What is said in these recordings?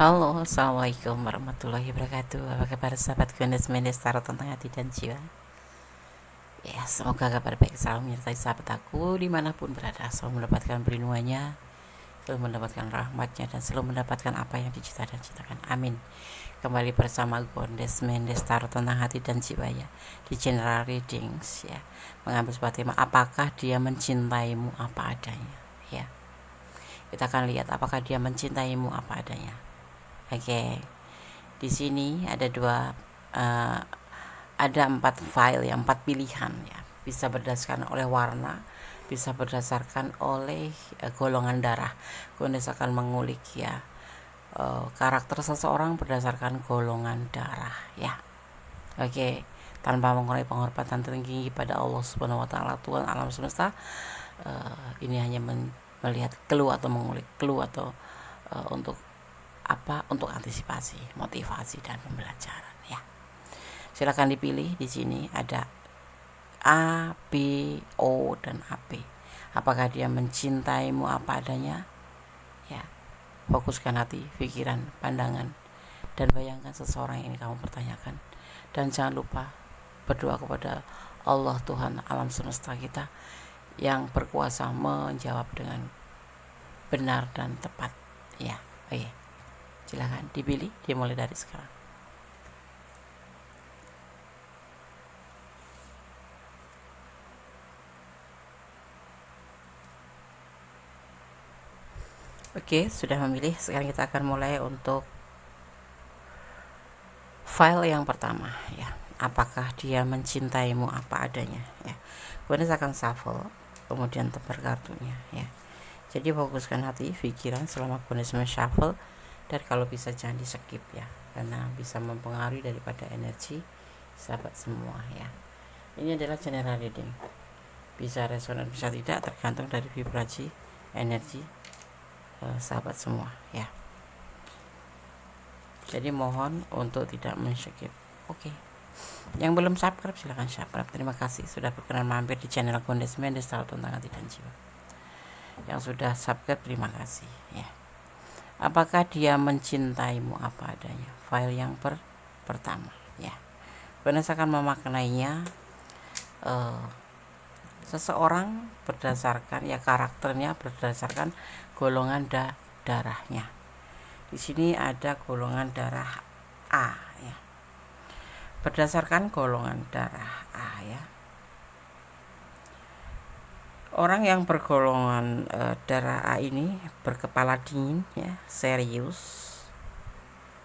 Halo, assalamualaikum warahmatullahi wabarakatuh. Apa kabar sahabat Gunes Mendes Tarot tentang hati dan jiwa? Ya, semoga kabar baik selalu menyertai sahabat aku dimanapun berada, selalu mendapatkan perlindungannya, selalu mendapatkan rahmatnya, dan selalu mendapatkan apa yang dicita dan citakan. Amin. Kembali bersama Gunes Mendes Tarot tentang hati dan jiwa ya, di general readings ya, mengambil sebuah tema, apakah dia mencintaimu apa adanya ya. Kita akan lihat apakah dia mencintaimu apa adanya. Oke, di sini ada ada 4 file ya, 4 pilihan ya. Bisa berdasarkan oleh warna, bisa berdasarkan oleh golongan darah. Gunes akan mengulik ya karakter seseorang berdasarkan golongan darah ya. Oke, tanpa mengurangi penghormatan tertinggi pada Allah Subhanahu wa taala, Tuhan alam semesta. Ini hanya melihat clue atau mengulik clue atau untuk antisipasi, motivasi dan pembelajaran ya. Silakan dipilih. Di sini ada A, B, O dan AB. Apakah dia mencintaimu apa adanya? Ya. Fokuskan hati, pikiran, pandangan dan bayangkan seseorang yang ini kamu pertanyakan. Dan jangan lupa berdoa kepada Allah Tuhan alam semesta kita yang berkuasa menjawab dengan benar dan tepat ya. Oke. Silahkan dipilih, dimulai dari sekarang. Oke, sudah memilih. Sekarang kita akan mulai untuk file yang pertama ya. Apakah dia mencintaimu apa adanya ya. Kemudian akan shuffle, kemudian tebar kartunya ya. Jadi fokuskan hati, pikiran selama Gunes shuffle, dan kalau bisa jangan di skip ya, karena bisa mempengaruhi daripada energi sahabat semua ya. Ini adalah general reading, bisa resonan bisa tidak, tergantung dari vibrasi energi sahabat semua ya. Jadi mohon untuk tidak men-skip. Oke. Yang belum subscribe silahkan subscribe. Terima kasih sudah berkenan mampir di channel Gunes Mendes Tarot tentang hati dan jiwa. Yang sudah subscribe terima kasih ya. Apakah dia mencintaimu apa adanya? File yang pertama ya. Gunes akan memaknainya seseorang berdasarkan ya karakternya, berdasarkan golongan darahnya. Di sini ada golongan darah A ya. Berdasarkan golongan darah A ya. Orang yang bergolongan darah A ini berkepala dingin ya, serius,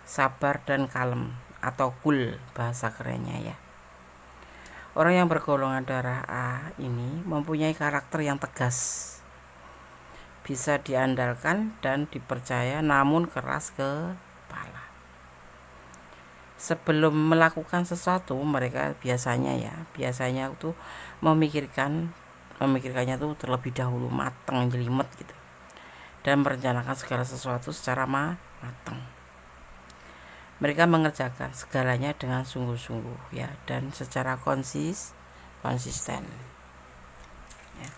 sabar dan kalem atau cool bahasa kerennya ya. Orang yang bergolongan darah A ini mempunyai karakter yang tegas, bisa diandalkan dan dipercaya, namun keras kepala. Sebelum melakukan sesuatu mereka biasanya itu memikirkannya tuh terlebih dahulu, matang, jelimet gitu, dan merencanakan segala sesuatu secara matang. Mereka mengerjakan segalanya dengan sungguh-sungguh ya, dan secara konsisten ya.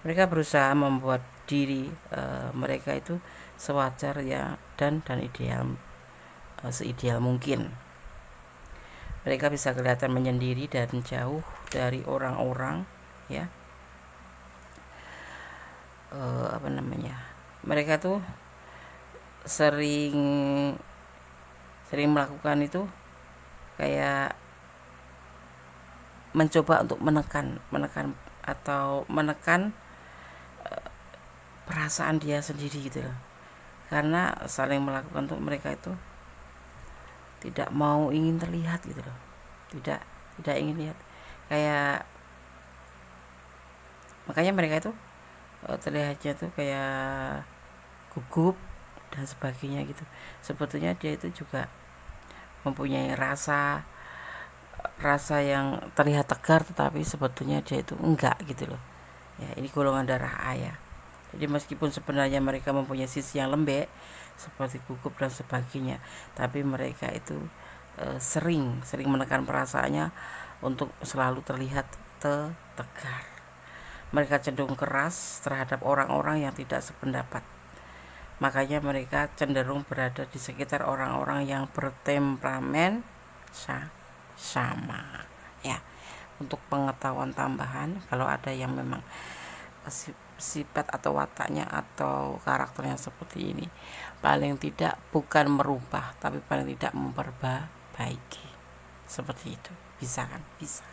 Mereka berusaha membuat diri mereka itu sewajar ya, dan ideal, seideal mungkin. Mereka bisa kelihatan menyendiri dan jauh dari orang-orang ya. Mereka tuh sering melakukan itu kayak mencoba untuk menekan atau menekan perasaan dia sendiri gitu loh. Karena saling melakukan tuh mereka itu tidak mau ingin terlihat gitu loh. Tidak ingin lihat. Kayak makanya mereka itu terlihatnya tuh kayak gugup dan sebagainya gitu. Sebetulnya dia itu juga mempunyai rasa yang terlihat tegar, tetapi sebetulnya dia itu enggak gitu loh ya. Ini golongan darah A ya. Jadi meskipun sebenarnya mereka mempunyai sisi yang lembek seperti gugup dan sebagainya, tapi mereka itu sering menekan perasaannya untuk selalu terlihat tegar. Mereka cenderung keras terhadap orang-orang yang tidak sependapat. Makanya mereka cenderung berada di sekitar orang-orang yang bertemperamen sama ya. Untuk pengetahuan tambahan, kalau ada yang memang sifat atau wataknya atau karakternya seperti ini, paling tidak bukan merubah tapi paling tidak memperbaiki, seperti itu. Bisa kan? Bisa.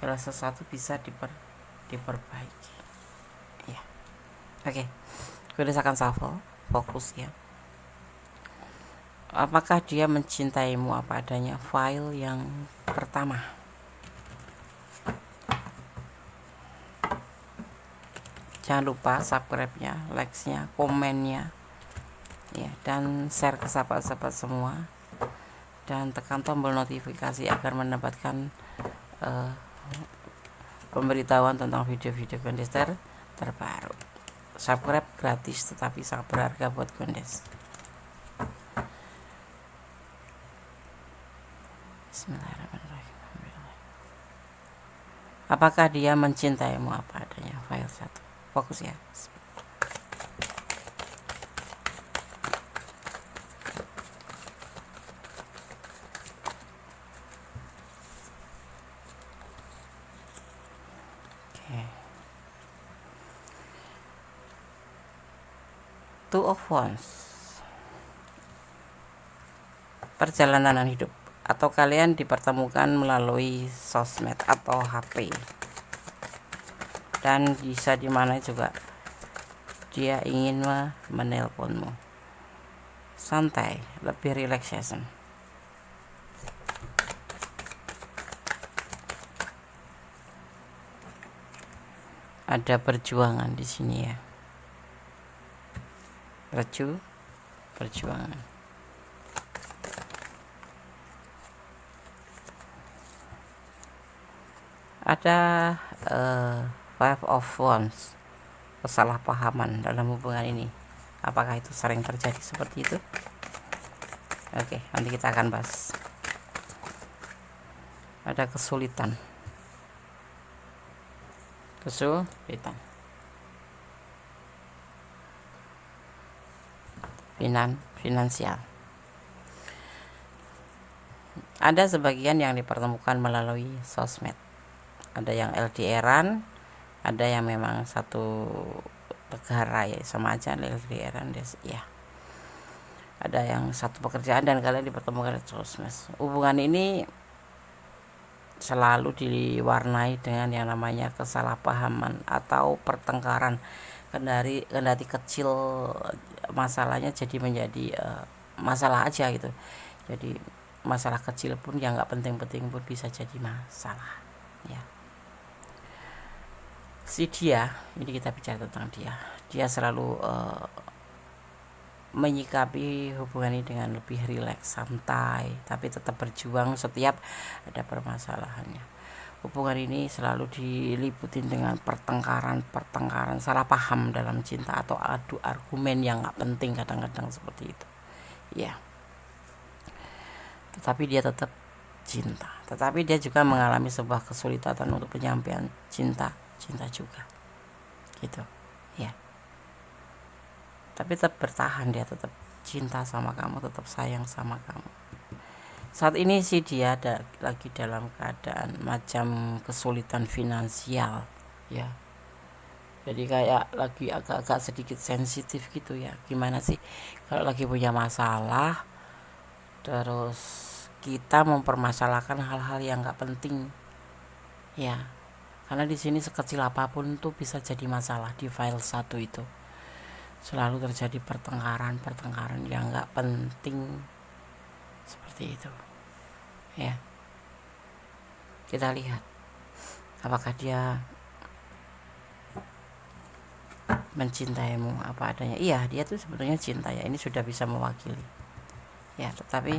Kalau sesuatu bisa diperbaiki ya. Oke, gue akan shuffle, fokus ya. Apakah dia mencintaimu apa adanya? File yang pertama. Jangan lupa subscribe-nya, like-nya, komennya ya, dan share ke sahabat-sahabat semua, dan tekan tombol notifikasi agar mendapatkan pemberitahuan tentang video-video Gondes terbaru. Subscribe gratis tetapi sangat berharga buat Gondes. Bismillahirrahmanirrahim. Apakah dia mencintaimu apa adanya? File 1. Fokus ya. Oke. Two of Wands. Perjalanan hidup, atau kalian dipertemukan melalui sosmed atau HP, dan bisa dimana juga dia ingin menelponmu. Santai, lebih relaxation. Ada perjuangan di sini ya. Perjuangan. Ada Five of Wands, kesalahpahaman dalam hubungan ini. Apakah itu sering terjadi seperti itu? Oke, nanti kita akan bahas. Ada kesulitan. Finansial. Ada sebagian yang dipertemukan melalui sosmed. Ada yang LDR-an, ada yang memang satu negara ya, sama aja LDR-an ya. Ada yang satu pekerjaan dan kalian dipertemukan di sosmed. Hubungan ini selalu diwarnai dengan yang namanya kesalahpahaman atau pertengkaran. Kendati kecil masalahnya jadi menjadi masalah aja gitu. Jadi masalah kecil pun yang nggak penting-penting pun bisa jadi masalah ya. Si dia, ini kita bicara tentang dia selalu menyikapi hubungan ini dengan lebih rileks, santai, tapi tetap berjuang setiap ada permasalahannya. Hubungan ini selalu diliputin dengan pertengkaran, salah paham dalam cinta, atau adu argumen yang gak penting kadang-kadang seperti itu ya. Tetapi dia tetap cinta, tetapi dia juga mengalami sebuah kesulitan untuk penyampaian cinta juga gitu ya. Tapi tetap bertahan, dia tetap cinta sama kamu, tetap sayang sama kamu. Saat ini sih dia ada lagi dalam keadaan macam kesulitan finansial ya. Jadi kayak lagi agak-agak sedikit sensitif gitu ya. Gimana sih kalau lagi punya masalah terus kita mempermasalahkan hal-hal yang nggak penting ya. Karena di sini sekecil apapun tuh bisa jadi masalah. Di file 1 itu selalu terjadi pertengkaran yang nggak penting seperti itu ya. Kita lihat apakah dia mencintaimu apa adanya. Iya, dia tuh sebenarnya cinta ya. Ini sudah bisa mewakili ya. Tetapi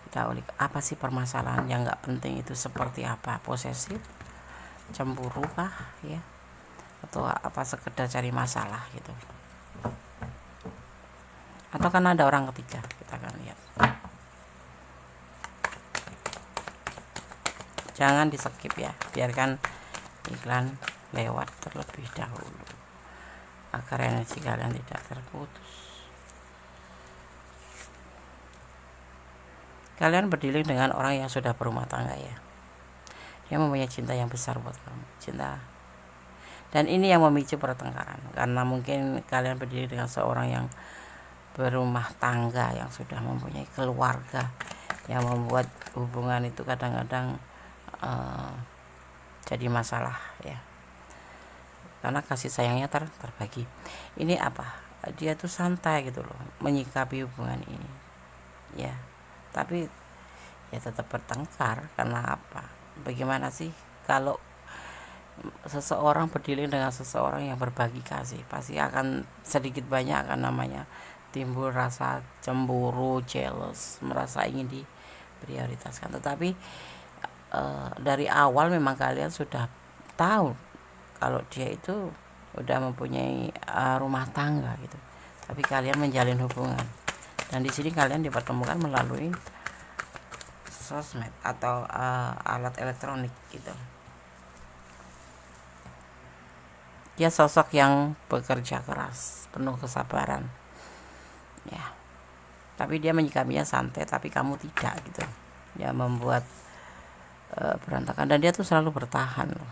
kita ulik, apa sih permasalahan yang nggak penting itu seperti apa? Posesif, cemburu kah ya, atau apa sekedar cari masalah gitu, atau kan ada orang ketiga? Kita akan lihat. Jangan di skip ya, biarkan iklan lewat terlebih dahulu. agar energi kalian tidak terputus. Kalian berdealing dengan orang yang sudah berumah tangga ya. Dia mempunyai cinta yang besar buat kamu, cinta. Dan ini yang memicu pertengkaran, karena mungkin kalian berdiri dengan seorang yang berumah tangga, yang sudah mempunyai keluarga, yang membuat hubungan itu kadang-kadang jadi masalah ya, karena kasih sayangnya terbagi. Ini apa? Dia tuh santai gitu loh menyikapi hubungan ini ya, tapi ya tetap bertengkar. Karena apa? Bagaimana sih kalau seseorang berdealing dengan seseorang yang berbagi kasih, pasti akan sedikit banyak akan namanya timbul rasa cemburu, jealous, merasa ingin diprioritaskan. Tetapi dari awal memang kalian sudah tahu kalau dia itu udah mempunyai rumah tangga gitu, tapi kalian menjalin hubungan. Dan di sini kalian dipertemukan melalui sosmed atau alat elektronik gitu. Dia sosok yang bekerja keras, penuh kesabaran ya, tapi dia menyikapinya santai, tapi kamu tidak gitu ya, membuat berantakan. Dan dia tuh selalu bertahan loh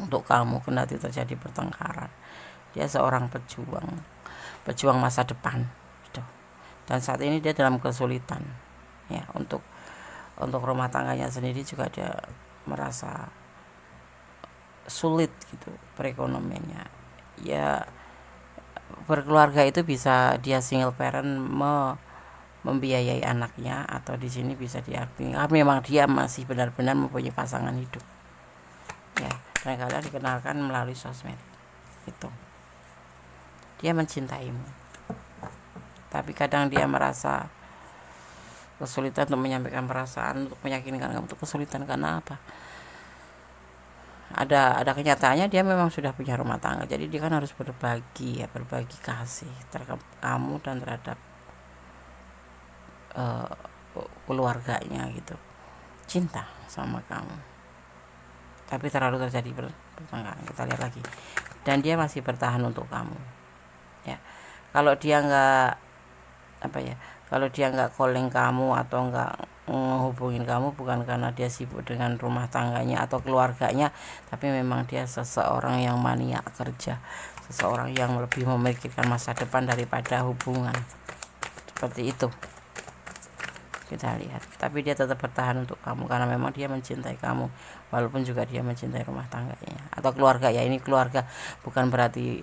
untuk kamu kendati terjadi pertengkaran. Dia seorang pejuang masa depan gitu. Dan saat ini dia dalam kesulitan ya, untuk rumah tangganya sendiri juga dia merasa sulit gitu perekonomiannya ya. Berkeluarga itu bisa dia single parent membiayai anaknya, atau di sini bisa diartikan memang dia masih benar-benar mempunyai pasangan hidup ya. Dan kalian dikenalkan melalui sosmed itu. Dia mencintaimu, tapi kadang dia merasa kesulitan untuk menyampaikan perasaan, untuk meyakinkan kamu. Untuk kesulitan karena apa? Ada kenyataannya dia memang sudah punya rumah tangga, jadi dia kan harus berbagi kasih terhadap kamu dan terhadap keluarganya gitu, cinta sama kamu. Tapi terlalu terjadi pertengkaran, kita lihat lagi. Dan dia masih bertahan untuk kamu ya. Kalau dia nggak calling kamu atau nggak menghubungin kamu, bukan karena dia sibuk dengan rumah tangganya atau keluarganya, tapi memang dia seseorang yang mania kerja, seseorang yang lebih memikirkan masa depan daripada hubungan. Seperti itu kita lihat. Tapi dia tetap bertahan untuk kamu karena memang dia mencintai kamu, walaupun juga dia mencintai rumah tangganya atau keluarga ya. Ini keluarga bukan berarti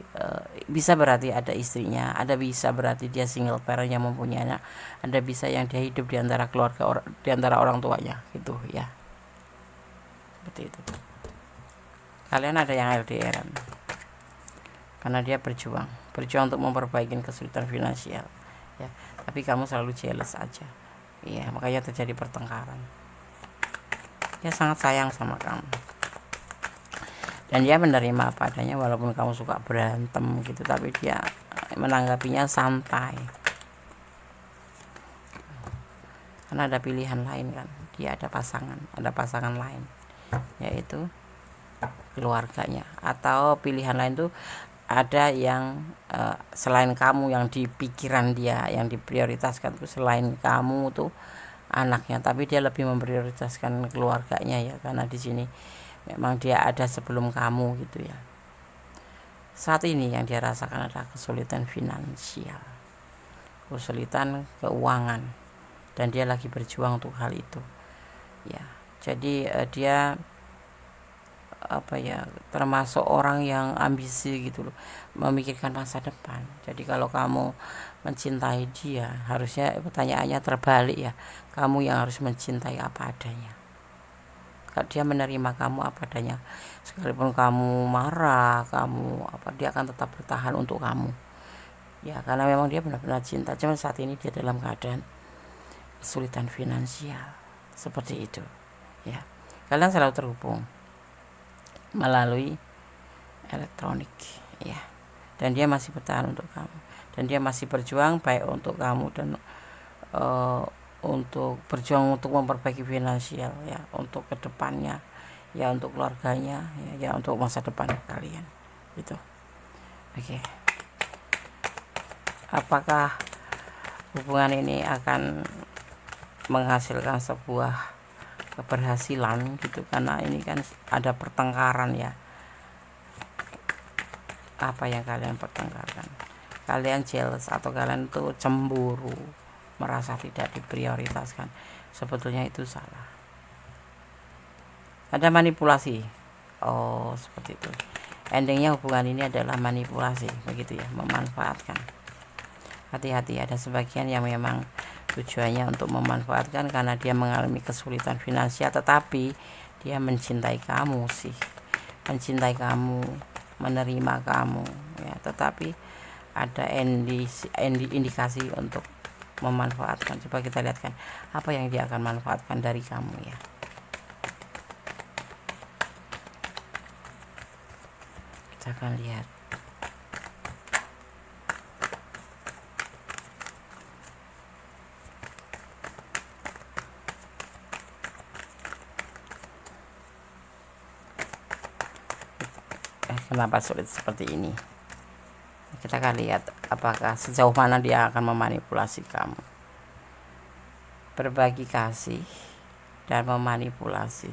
bisa berarti ada istrinya, ada bisa berarti dia single parent yang mempunyai anak, ada bisa yang dia hidup di antara keluarga, di antara orang tuanya gitu ya. Seperti itu. Kalian ada yang LDRan karena dia berjuang untuk memperbaiki kesulitan finansial ya, tapi kamu selalu jealous aja. Iya, makanya terjadi pertengkaran. Dia sangat sayang sama kamu. Dan dia menerima apa adanya, walaupun kamu suka berantem gitu, tapi dia menanggapinya santai. Karena ada pilihan lain kan. Dia ada pasangan lain, yaitu keluarganya. Atau pilihan lain tuh ada yang selain kamu, yang di pikiran dia, yang diprioritaskan tuh selain kamu tuh anaknya, tapi dia lebih memprioritaskan keluarganya ya, karena di sini memang dia ada sebelum kamu gitu ya. Saat ini yang dia rasakan adalah kesulitan finansial, kesulitan keuangan, dan dia lagi berjuang untuk hal itu ya. Jadi dia termasuk orang yang ambisi gitu loh, memikirkan masa depan. Jadi kalau kamu mencintai dia, harusnya pertanyaannya terbalik ya, kamu yang harus mencintai apa adanya. Kalau dia menerima kamu apa adanya, sekalipun kamu marah, dia akan tetap bertahan untuk kamu ya, karena memang dia benar-benar cinta. Cuma saat ini dia dalam keadaan kesulitan finansial seperti itu ya. Kalian selalu terhubung melalui elektronik ya, dan dia masih bertahan untuk kamu, dan dia masih berjuang baik untuk kamu dan untuk berjuang untuk memperbaiki finansial ya, untuk kedepannya ya, untuk keluarganya ya, untuk masa depan kalian gitu. Oke, apakah hubungan ini akan menghasilkan sebuah keberhasilan gitu, karena ini kan ada pertengkaran ya. Apa yang kalian pertengkarkan? Kalian jealous atau kalian tuh cemburu, merasa tidak diprioritaskan. Sebetulnya itu salah. Ada manipulasi. Oh, seperti itu. Endingnya hubungan ini adalah manipulasi, begitu ya, memanfaatkan. Hati-hati, ada sebagian yang memang tujuannya untuk memanfaatkan karena dia mengalami kesulitan finansial, tetapi dia mencintai kamu sih, mencintai kamu, menerima kamu ya, tetapi ada indikasi untuk memanfaatkan. Coba kita lihatkan apa yang dia akan manfaatkan dari kamu ya. Kita akan lihat. Kenapa sulit seperti ini? Kita akan lihat apakah sejauh mana dia akan memanipulasi kamu. Berbagi kasih dan memanipulasi.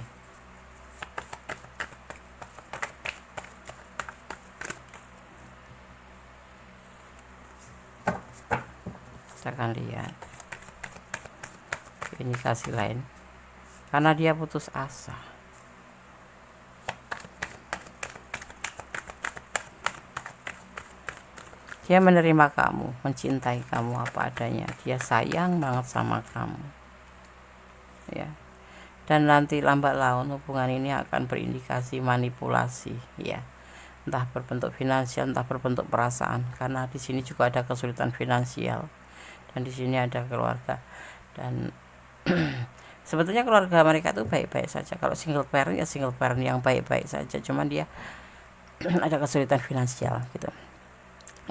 Kita akan lihat indikasi lain, karena dia putus asa. Dia menerima kamu, mencintai kamu apa adanya. Dia sayang banget sama kamu ya. Dan nanti lambat laun hubungan ini akan berindikasi manipulasi ya, entah berbentuk finansial, entah berbentuk perasaan, karena di sini juga ada kesulitan finansial dan di sini ada keluarga. Dan sebetulnya keluarga mereka tuh baik-baik saja. Kalau single parent ya single parent yang baik-baik saja, cuman dia ada kesulitan finansial gitu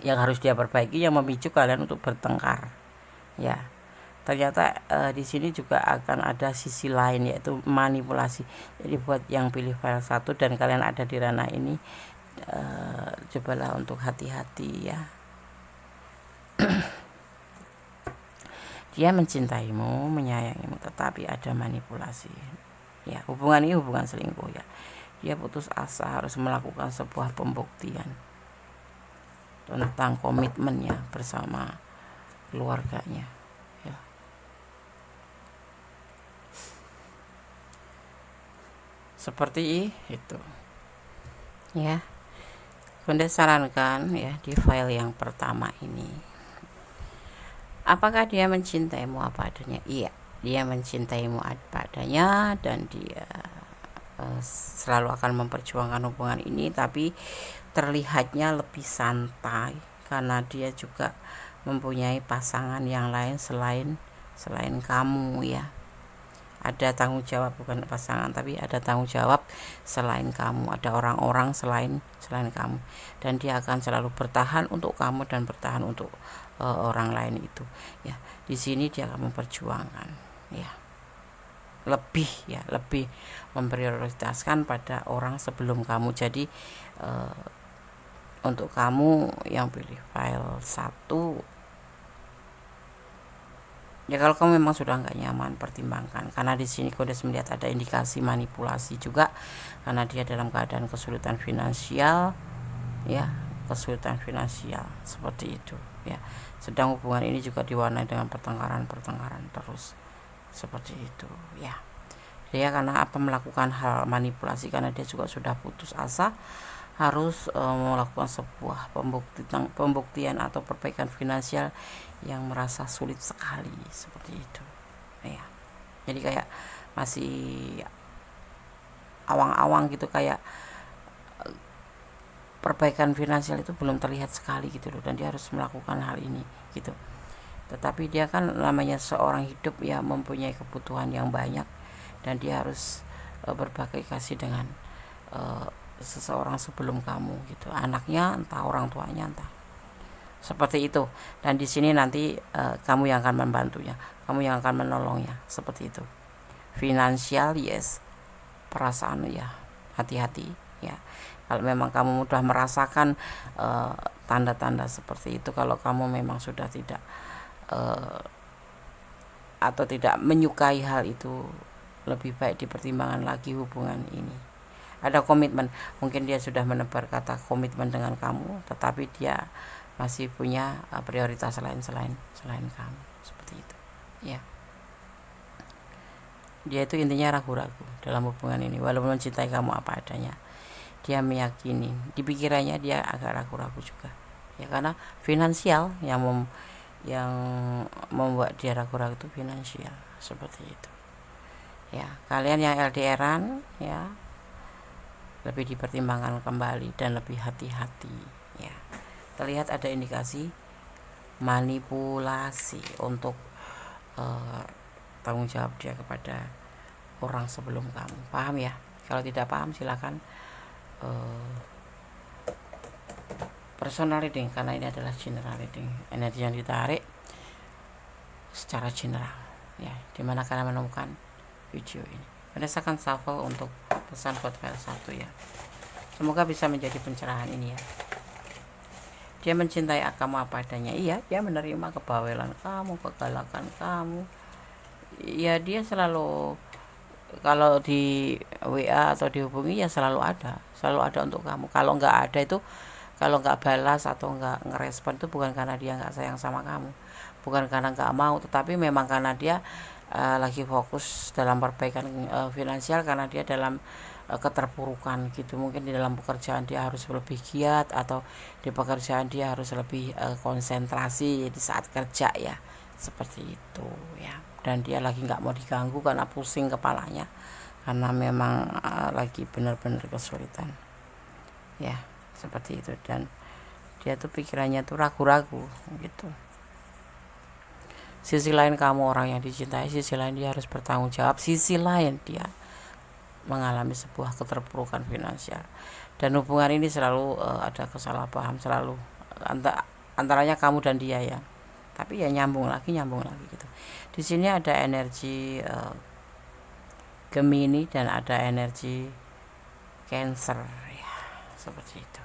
yang harus dia perbaiki, yang memicu kalian untuk bertengkar ya. Ternyata di sini juga akan ada sisi lain, yaitu manipulasi. Jadi buat yang pilih file 1 dan kalian ada di ranah ini, cobalah untuk hati-hati ya. Dia mencintaimu, menyayangimu, tetapi ada manipulasi ya. Hubungan ini hubungan selingkuh ya. Dia putus asa, harus melakukan sebuah pembuktian tentang komitmennya bersama keluarganya ya. Seperti itu ya. Bunda sarankan ya, di file yang pertama ini, apakah dia mencintaimu apa adanya? Iya, dia mencintaimu apa adanya, dan dia selalu akan memperjuangkan hubungan ini, tapi terlihatnya lebih santai karena dia juga mempunyai pasangan yang lain selain kamu ya. Ada tanggung jawab, bukan pasangan tapi ada tanggung jawab selain kamu, ada orang-orang selain kamu, dan dia akan selalu bertahan untuk kamu dan bertahan untuk orang lain itu ya. Di sini dia akan memperjuangkan ya, lebih memprioritaskan pada orang sebelum kamu. Jadi untuk kamu yang pilih file 1 ya, kalau kamu memang sudah nggak nyaman, pertimbangkan, karena di sini kode melihat ada indikasi manipulasi juga, karena dia dalam keadaan kesulitan finansial ya, kesulitan finansial seperti itu ya. Sedang hubungan ini juga diwarnai dengan pertengkaran terus seperti itu ya. Dia karena apa melakukan hal manipulasi, karena dia juga sudah putus asa, harus melakukan sebuah pembuktian atau perbaikan finansial yang merasa sulit sekali seperti itu ya. Jadi kayak masih awang-awang gitu, kayak perbaikan finansial itu belum terlihat sekali gitu loh, dan dia harus melakukan hal ini gitu. Tetapi dia kan namanya seorang hidup ya, mempunyai kebutuhan yang banyak, dan dia harus berbagi kasih dengan seseorang sebelum kamu gitu, anaknya, entah orang tuanya, entah seperti itu. Dan di sini nanti kamu yang akan membantunya, kamu yang akan menolongnya seperti itu. Finansial yes, perasaan ya hati-hati ya. Kalau memang kamu mudah merasakan tanda-tanda seperti itu. Kalau kamu memang sudah tidak atau tidak menyukai hal itu, lebih baik dipertimbangkan lagi hubungan ini. Ada komitmen, mungkin dia sudah menebar kata komitmen dengan kamu, tetapi dia masih punya prioritas lain selain kamu, seperti itu ya. Dia itu intinya ragu-ragu dalam hubungan ini, walaupun mencintai kamu apa adanya. Dia meyakini, di pikirannya dia agak ragu-ragu juga ya, karena finansial yang membuat dia ragu-ragu itu finansial, seperti itu ya. Kalian yang LDRan ya, lebih dipertimbangkan kembali dan lebih hati-hati ya. Terlihat ada indikasi manipulasi untuk tanggung jawab dia kepada orang sebelum kamu. Paham ya? Kalau tidak paham silakan personal reading, karena ini adalah general reading, energi yang ditarik secara general ya. Dimana kalian menemukan video ini berdasarkan shuffle untuk pesan buat file 1 ya. Semoga bisa menjadi pencerahan ini ya. Dia mencintai kamu apa adanya, iya. Dia menerima kebawelan kamu, kegalakan kamu ya. Dia selalu, kalau di WA atau dihubungi ya selalu ada untuk kamu. Kalau nggak ada itu, kalau nggak balas atau nggak ngerespon itu bukan karena dia nggak sayang sama kamu, bukan karena nggak mau, tetapi memang karena dia lagi fokus dalam perbaikan finansial, karena dia dalam keterpurukan gitu. Mungkin di dalam pekerjaan dia harus lebih giat, atau di pekerjaan dia harus lebih konsentrasi di saat kerja ya, seperti itu ya. Dan dia lagi nggak mau diganggu karena pusing kepalanya, karena memang lagi benar-benar kesulitan ya, seperti itu. Dan dia tuh pikirannya tuh ragu-ragu gitu. Sisi lain kamu orang yang dicintai, sisi lain dia harus bertanggung jawab, sisi lain dia mengalami sebuah keterpurukan finansial. Dan hubungan ini selalu ada kesalahpaham, selalu antaranya kamu dan dia ya. Tapi ya nyambung lagi gitu. Di sini ada energi Gemini dan ada energi Cancer ya, seperti itu.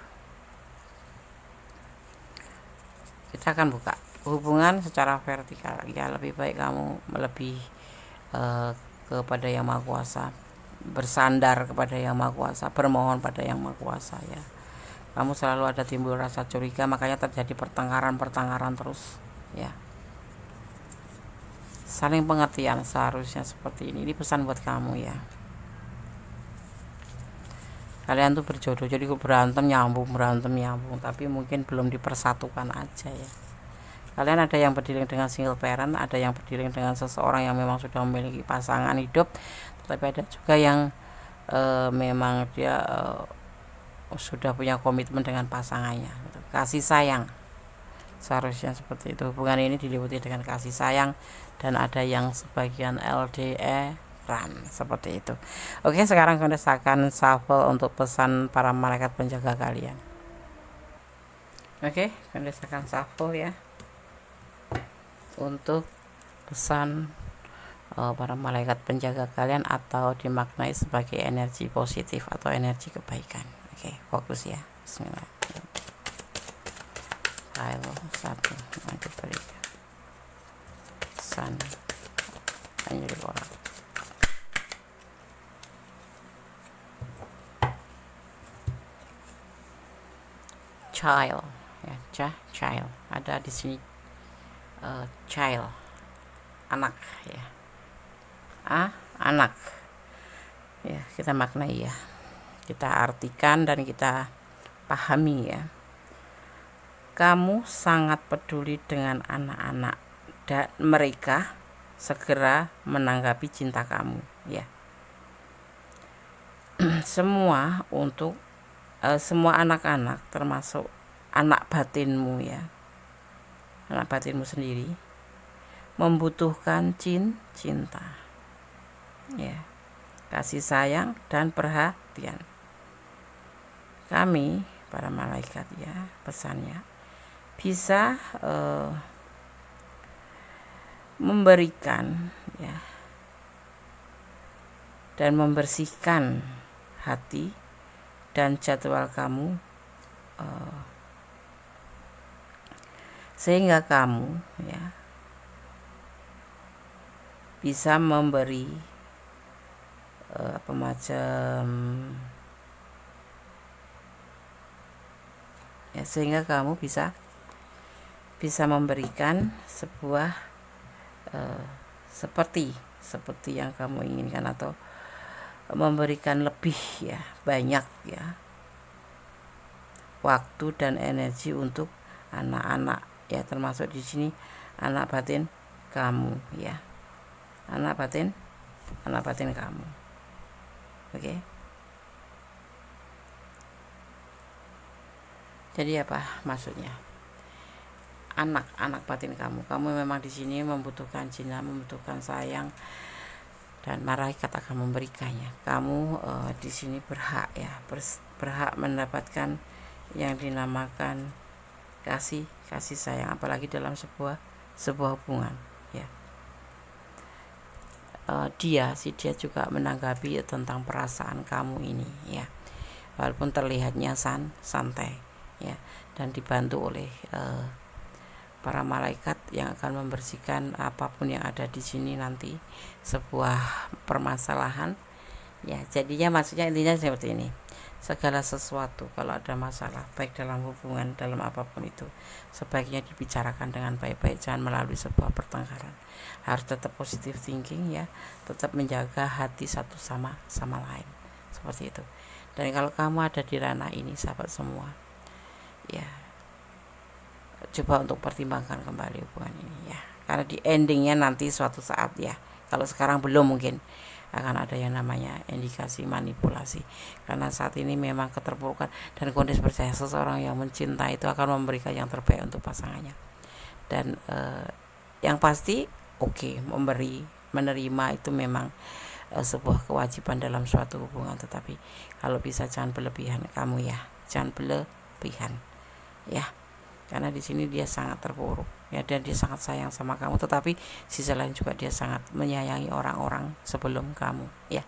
Kita akan buka hubungan secara vertikal ya. Lebih baik kamu lebih kepada Yang Maha Kuasa, bersandar kepada Yang Maha Kuasa, bermohon pada Yang Maha Kuasa ya. Kamu selalu ada timbul rasa curiga, makanya terjadi pertengkaran terus ya. Saling pengertian seharusnya seperti ini. Ini pesan buat kamu ya. Kalian tuh berjodoh, jadi berantem nyambung, tapi mungkin belum dipersatukan aja ya. Kalian ada yang berdiri dengan single parent, ada yang berdiri dengan seseorang yang memang sudah memiliki pasangan hidup, tapi ada juga yang memang dia sudah punya komitmen dengan pasangannya gitu. Kasih sayang seharusnya seperti itu. Hubungan ini diliputi dengan kasih sayang, dan ada yang sebagian LDRan seperti itu. Oke, sekarang kita akan shuffle untuk pesan para malaikat penjaga kalian. Oke, kita akan shuffle ya untuk pesan para malaikat penjaga kalian, atau dimaknai sebagai energi positif atau energi kebaikan. Oke, fokus ya. Bismillah. File 1 maju berikan pesan anjir orang. Child ya, child ada di sini. Child, anak ya, anak ya. Kita maknai ya, kita artikan dan kita pahami ya. Kamu sangat peduli dengan anak-anak, dan mereka segera menanggapi cinta kamu ya. Semua untuk semua anak-anak, termasuk anak batinmu ya, anak batinmu sendiri, membutuhkan cinta ya, kasih sayang dan perhatian. Kami para malaikat ya, pesannya bisa memberikan ya, dan membersihkan hati dan jadwal kamu sehingga kamu ya bisa memberi apa macam ya, sehingga kamu bisa memberikan sebuah seperti yang kamu inginkan, atau memberikan lebih ya, banyak ya, waktu dan energi untuk anak-anak ya, termasuk di sini anak batin kamu ya, anak batin kamu. Oke. Jadi apa maksudnya? Anak batin kamu memang di sini membutuhkan cinta, membutuhkan sayang, dan malaikat akan memberikannya. Kamu di sini berhak ya, berhak mendapatkan yang dinamakan kasih sayang, apalagi dalam sebuah hubungan ya. Dia juga menanggapi tentang perasaan kamu ini ya, walaupun terlihatnya santai ya, dan dibantu oleh para malaikat yang akan membersihkan apapun yang ada di sini nanti, sebuah permasalahan ya. Jadinya maksudnya intinya seperti ini, segala sesuatu kalau ada masalah baik dalam hubungan, dalam apapun itu, sebaiknya dibicarakan dengan baik-baik, jangan melalui sebuah pertengkaran. Harus tetap positive thinking ya, tetap menjaga hati satu sama lain, seperti itu. Dan kalau kamu ada di ranah ini sahabat semua ya, coba untuk pertimbangkan kembali hubungan ini ya, karena di endingnya nanti suatu saat ya, kalau sekarang belum, mungkin akan ada yang namanya indikasi manipulasi, karena saat ini memang keterpurukan. Dan kondisi percaya, seseorang yang mencintai itu akan memberikan yang terbaik untuk pasangannya, dan yang pasti menerima itu memang sebuah kewajiban dalam suatu hubungan, tetapi kalau bisa jangan berlebihan kamu ya, jangan berlebihan ya, karena di sini dia sangat terpuruk ya, dan dia sangat sayang sama kamu, tetapi sisi lain juga dia sangat menyayangi orang-orang sebelum kamu ya,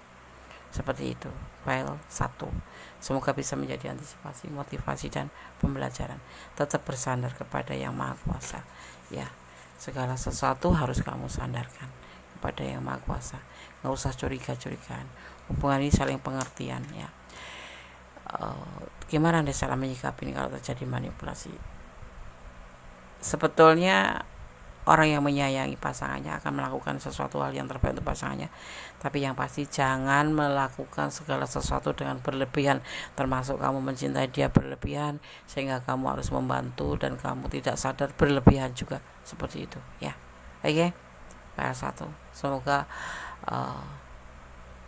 seperti itu. File 1 semoga bisa menjadi antisipasi, motivasi, dan pembelajaran. Tetap bersandar kepada Yang Maha Kuasa ya, segala sesuatu harus kamu sandarkan kepada Yang Maha Kuasa, nggak usah curigaan. Hubungan ini saling pengertian ya. Gimana Anda salah menyikapi ini kalau terjadi manipulasi? Sebetulnya orang yang menyayangi pasangannya akan melakukan sesuatu hal yang terbaik untuk pasangannya, tapi yang pasti jangan melakukan segala sesuatu dengan berlebihan, termasuk kamu mencintai dia berlebihan sehingga kamu harus membantu dan kamu tidak sadar berlebihan juga, seperti itu ya. Oke, PR1 semoga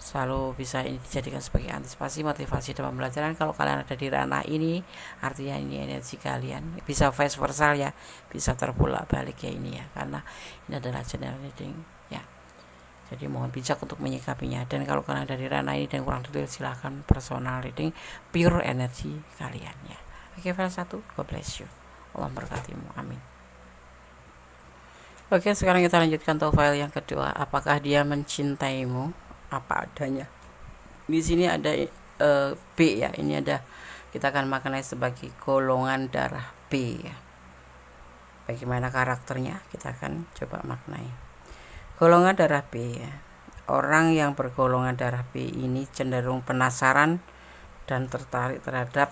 selalu bisa ini dijadikan sebagai antisipasi, motivasi, dan pembelajaran. Kalau kalian ada di ranah ini, artinya ini energi kalian bisa vice versa ya, bisa terbolak balik ya ini ya, karena ini adalah general reading ya. Jadi mohon bijak untuk menyikapinya. Dan kalau kalian ada di ranah ini dan kurang detail, silahkan personal reading pure energi kalian ya. Oke, file 1, God bless you, Allah berkatimu, amin. Oke, sekarang kita lanjutkan untuk file yang kedua. Apakah dia mencintaimu apa adanya? Di sini ada B ya, ini ada, kita akan maknai sebagai golongan darah B ya. Bagaimana karakternya kita akan coba maknai. Golongan darah B ya, orang yang bergolongan darah B ini cenderung penasaran dan tertarik terhadap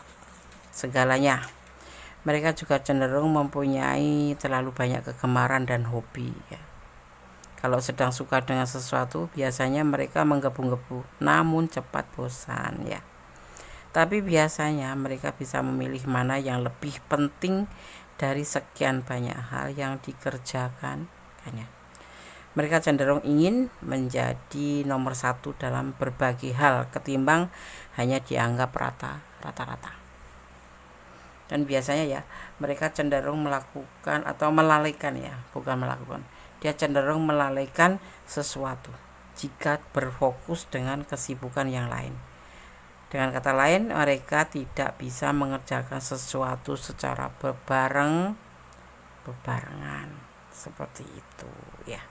segalanya. Mereka juga cenderung mempunyai terlalu banyak kegemaran dan hobi ya. Kalau sedang suka dengan sesuatu, biasanya mereka menggebu-gebu, namun cepat bosan ya. Tapi biasanya mereka bisa memilih mana yang lebih penting dari sekian banyak hal yang dikerjakan. Mereka cenderung ingin menjadi nomor 1 dalam berbagai hal ketimbang hanya dianggap rata-rata. Dan biasanya ya, mereka cenderung melakukan atau melalaikan ya, bukan melakukan. Dia cenderung melalaikan sesuatu jika berfokus dengan kesibukan yang lain. Dengan kata lain, mereka tidak bisa mengerjakan sesuatu secara bebarengan, seperti itu ya.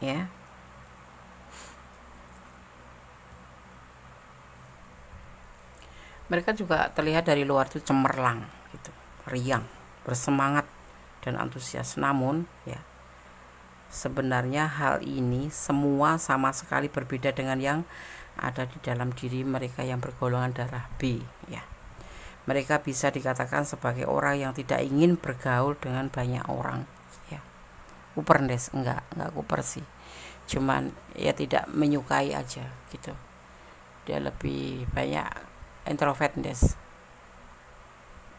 Ya. Mereka juga terlihat dari luar itu cemerlang gitu. riang, bersemangat dan antusias. Namun ya, sebenarnya hal ini semua sama sekali berbeda dengan yang ada di dalam diri mereka yang bergolongan darah B ya. Mereka bisa dikatakan sebagai orang yang tidak ingin bergaul dengan banyak orang ya. Kupernes, enggak kuper sih, cuman ya tidak menyukai aja gitu. Dia lebih banyak introvert des,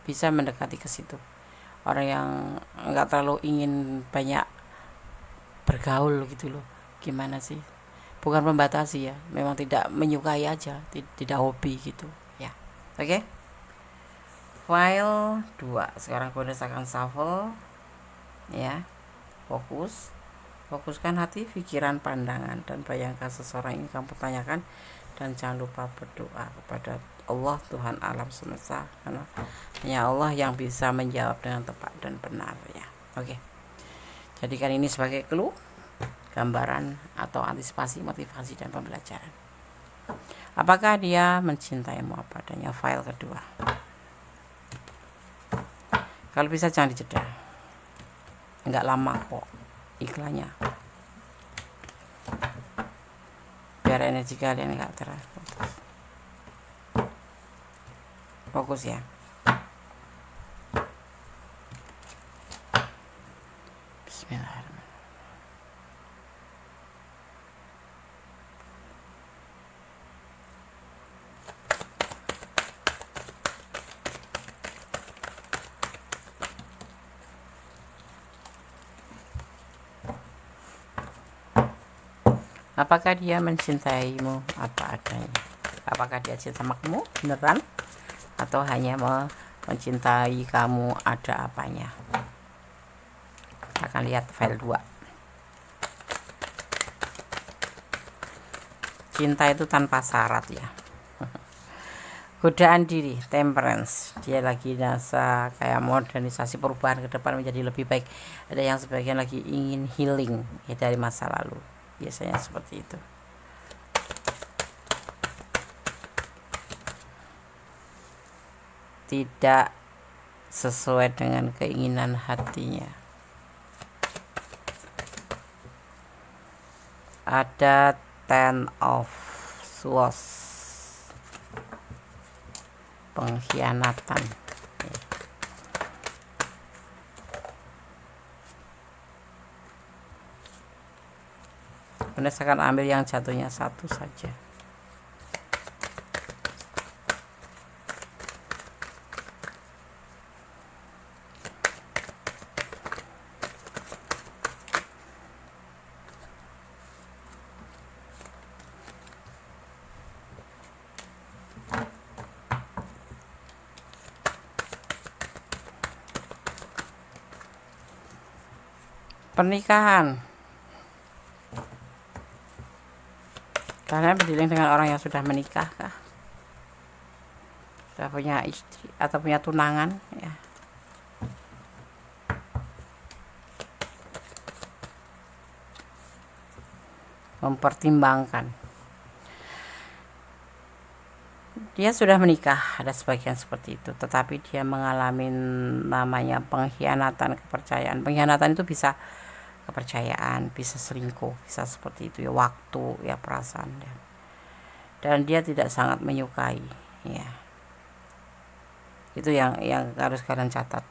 bisa mendekati ke situ. Orang yang enggak terlalu ingin banyak bergaul gitu loh. Gimana sih, bukan membatasi ya, memang tidak menyukai aja, tidak hobi gitu ya. Oke. File 2. Sekarang bonus akan shuffle ya. Fokuskan hati, pikiran, pandangan, dan bayangkan seseorang yang kamu tanyakan. Dan jangan lupa berdoa kepada Allah, Tuhan alam semesta, karena hanya Allah yang bisa menjawab dengan tepat dan benar ya. Oke. Jadikan ini sebagai clue, gambaran atau antisipasi, motivasi, dan pembelajaran. Apakah dia mencintaimu apa adanya? File kedua. Kalau bisa jangan dijeda, enggak lama kok iklannya, biar energi kalian enggak terputus. Fokus ya. Bismillahirrahmanirrahim. Apakah dia mencintaimu apa adanya? Apakah dia cinta sama kamu beneran, atau hanya mencintai kamu ada apanya? Kita akan lihat file 2. Cinta itu tanpa syarat ya. Godaan diri, temperance. Dia lagi nasa kayak modernisasi, perubahan ke depan menjadi lebih baik. Ada yang sebagian lagi ingin healing ya dari masa lalu. Biasanya seperti itu. Tidak sesuai dengan keinginan hatinya. Ada 10 of Swords, pengkhianatan. Anda akan ambil yang jatuhnya satu saja. Pernikahan. Kalian berdialog dengan orang yang sudah menikah kah? Sudah punya istri atau punya tunangan ya. Mempertimbangkan. Dia sudah menikah, ada sebagian seperti itu, tetapi dia mengalami namanya pengkhianatan kepercayaan. Pengkhianatan itu bisa kepercayaan, bisa selingkuh, bisa seperti itu ya, waktu ya, perasaan dan dia tidak sangat menyukai ya. Itu yang harus kalian catat.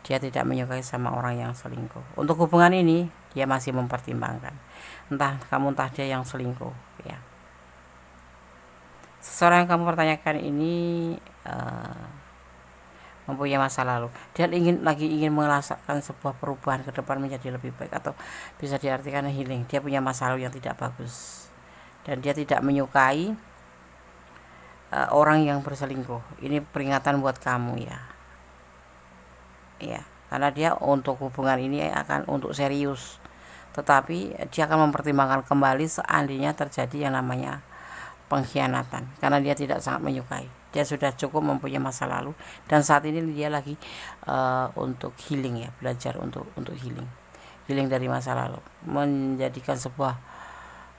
Dia tidak menyukai sama orang yang selingkuh. Untuk hubungan ini dia masih mempertimbangkan, entah kamu entah dia yang selingkuh ya. Seseorang yang kamu pertanyakan ini mempunyai masa lalu. Dia ingin merasakan sebuah perubahan ke depan menjadi lebih baik, atau bisa diartikan healing. Dia punya masa lalu yang tidak bagus dan dia tidak menyukai orang yang berselingkuh. Ini peringatan buat kamu ya. Ya, karena dia untuk hubungan ini akan untuk serius. Tetapi dia akan mempertimbangkan kembali seandainya terjadi yang namanya pengkhianatan, karena dia tidak sangat menyukai. Dia sudah cukup mempunyai masa lalu dan saat ini dia lagi untuk healing ya, belajar untuk healing dari masa lalu, menjadikan sebuah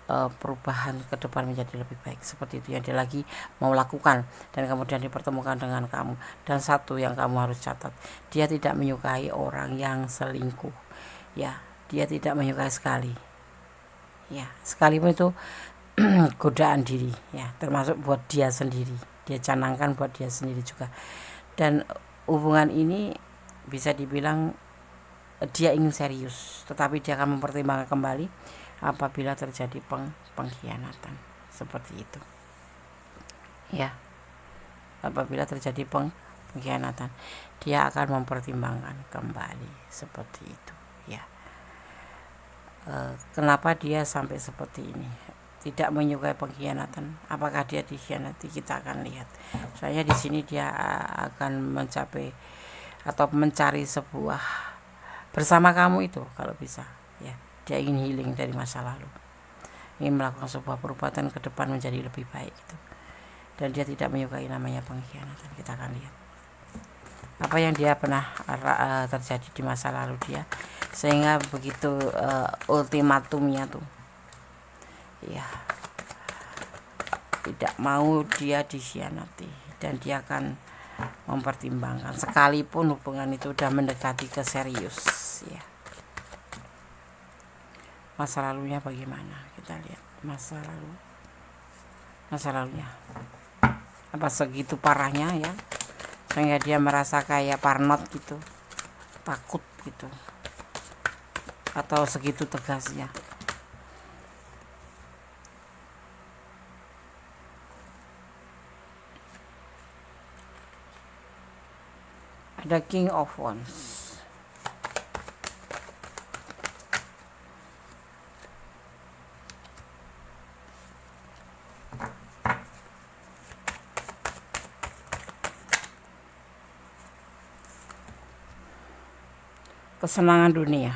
perubahan ke depan menjadi lebih baik, seperti itu yang dia lagi mau lakukan, dan kemudian dipertemukan dengan kamu. Dan satu yang kamu harus catat, dia tidak menyukai orang yang selingkuh, ya. Dia tidak menyukai sekali, ya, sekalipun itu godaan diri, ya, termasuk buat dia sendiri, dia canangkan buat dia sendiri juga. Dan hubungan ini bisa dibilang dia ingin serius, tetapi dia akan mempertimbangkan kembali apabila terjadi pengkhianatan, seperti itu, ya. Apabila terjadi pengkhianatan, dia akan mempertimbangkan kembali, seperti itu, ya. Kenapa dia sampai seperti ini, tidak menyukai pengkhianatan? Apakah dia dikhianati? Kita akan lihat. Soalnya di sini dia akan mencapai atau mencari sebuah bersama kamu itu, kalau bisa, ya. Dia ingin healing dari masa lalu, ingin melakukan sebuah perbuatan ke depan menjadi lebih baik itu. Dan dia tidak menyukai namanya pengkhianatan. Kita akan lihat apa yang dia pernah terjadi di masa lalu dia, sehingga begitu ultimatumnya tuh, ya, tidak mau dia dikhianati, dan dia akan mempertimbangkan sekalipun hubungan itu udah mendekati ke serius, ya. Masa lalunya bagaimana, kita lihat masa lalunya apa segitu parahnya, ya, sehingga dia merasa kayak parnot gitu, takut gitu, atau segitu tegasnya. Ada King of Wands. Kesenangan dunia.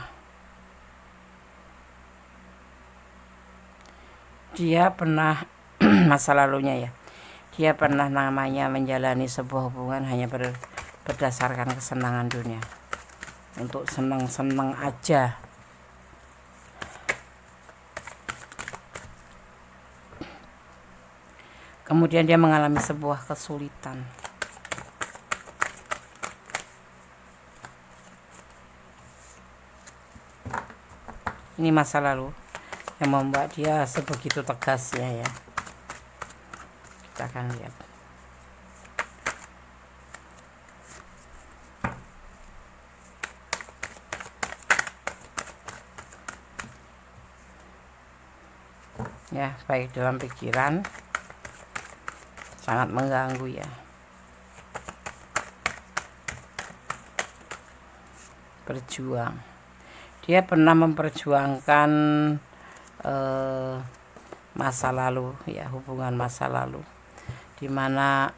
Dia pernah masa lalunya, ya, dia pernah namanya menjalani sebuah hubungan hanya berdasarkan kesenangan dunia, untuk senang-senang aja. Kemudian dia mengalami sebuah kesulitan. Ini masa lalu yang membuat dia sebegitu tegasnya, ya. Kita akan lihat. Ya, baik dalam pikiran, sangat mengganggu, ya. Berjuang. Dia pernah memperjuangkan masa lalu, ya, hubungan masa lalu, dimana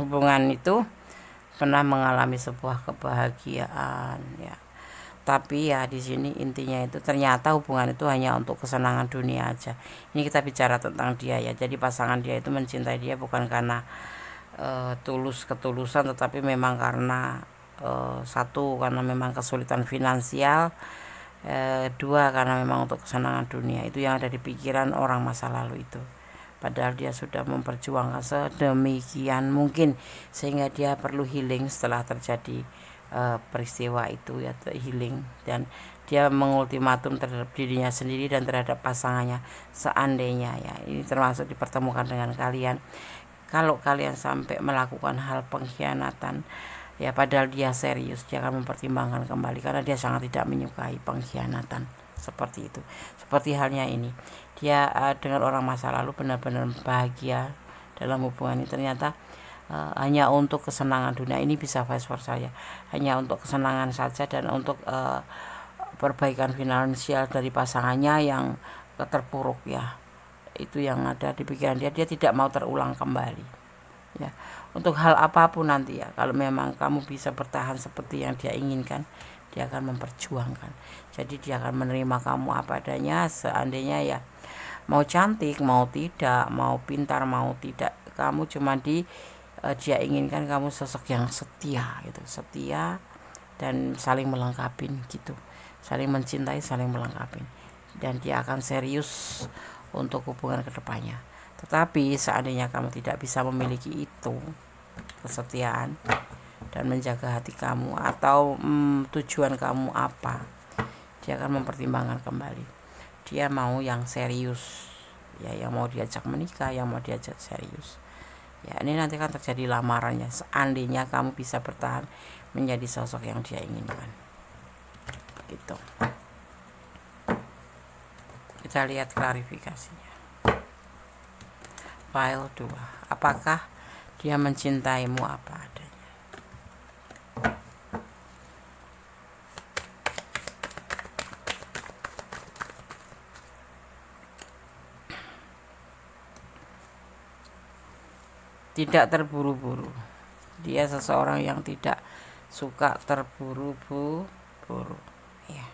hubungan itu pernah mengalami sebuah kebahagiaan, ya. Tapi ya di sini intinya itu ternyata hubungan itu hanya untuk kesenangan dunia aja. Ini kita bicara tentang dia, ya. Jadi pasangan dia itu mencintai dia bukan karena ketulusan, tetapi memang karena satu, karena memang kesulitan finansial, dua, karena memang untuk kesenangan dunia. Itu yang ada di pikiran orang masa lalu itu. Padahal dia sudah memperjuangkan sedemikian mungkin, sehingga dia perlu healing setelah terjadi peristiwa itu, ya, healing. Dan dia mengultimatum terhadap dirinya sendiri dan terhadap pasangannya, seandainya, ya, ini termasuk dipertemukan dengan kalian, kalau kalian sampai melakukan hal pengkhianatan, ya, padahal dia serius, dia akan mempertimbangkan kembali karena dia sangat tidak menyukai pengkhianatan, seperti itu. Seperti halnya ini, dia dengan orang masa lalu benar-benar bahagia dalam hubungan ini, ternyata hanya untuk kesenangan dunia. Ini bisa vice versa, ya, hanya untuk kesenangan saja dan untuk perbaikan finansial dari pasangannya yang terpuruk, ya. Itu yang ada di pikiran dia. Dia tidak mau terulang kembali, ya. Untuk hal apapun nanti, ya, kalau memang kamu bisa bertahan seperti yang dia inginkan, dia akan memperjuangkan. Jadi dia akan menerima kamu apa adanya, seandainya, ya, mau cantik, mau tidak, mau pintar, mau tidak, kamu cuma dia inginkan kamu sosok yang setia, gitu, setia dan saling melengkapi, gitu, saling mencintai, saling melengkapi. dan dia akan serius untuk hubungan kedepannya. Tetapi seandainya kamu tidak bisa memiliki itu, kesetiaan dan menjaga hati kamu, atau tujuan kamu apa, dia akan mempertimbangkan kembali. Dia mau yang serius, ya, yang mau diajak menikah, yang mau diajak serius. Ya, ini nanti kan terjadi lamarannya seandainya kamu bisa bertahan menjadi sosok yang dia inginkan. Gitu. Kita lihat klarifikasinya. File 2. Apakah dia mencintaimu apa adanya? Tidak terburu-buru. Dia seseorang yang tidak suka terburu-buru, ya.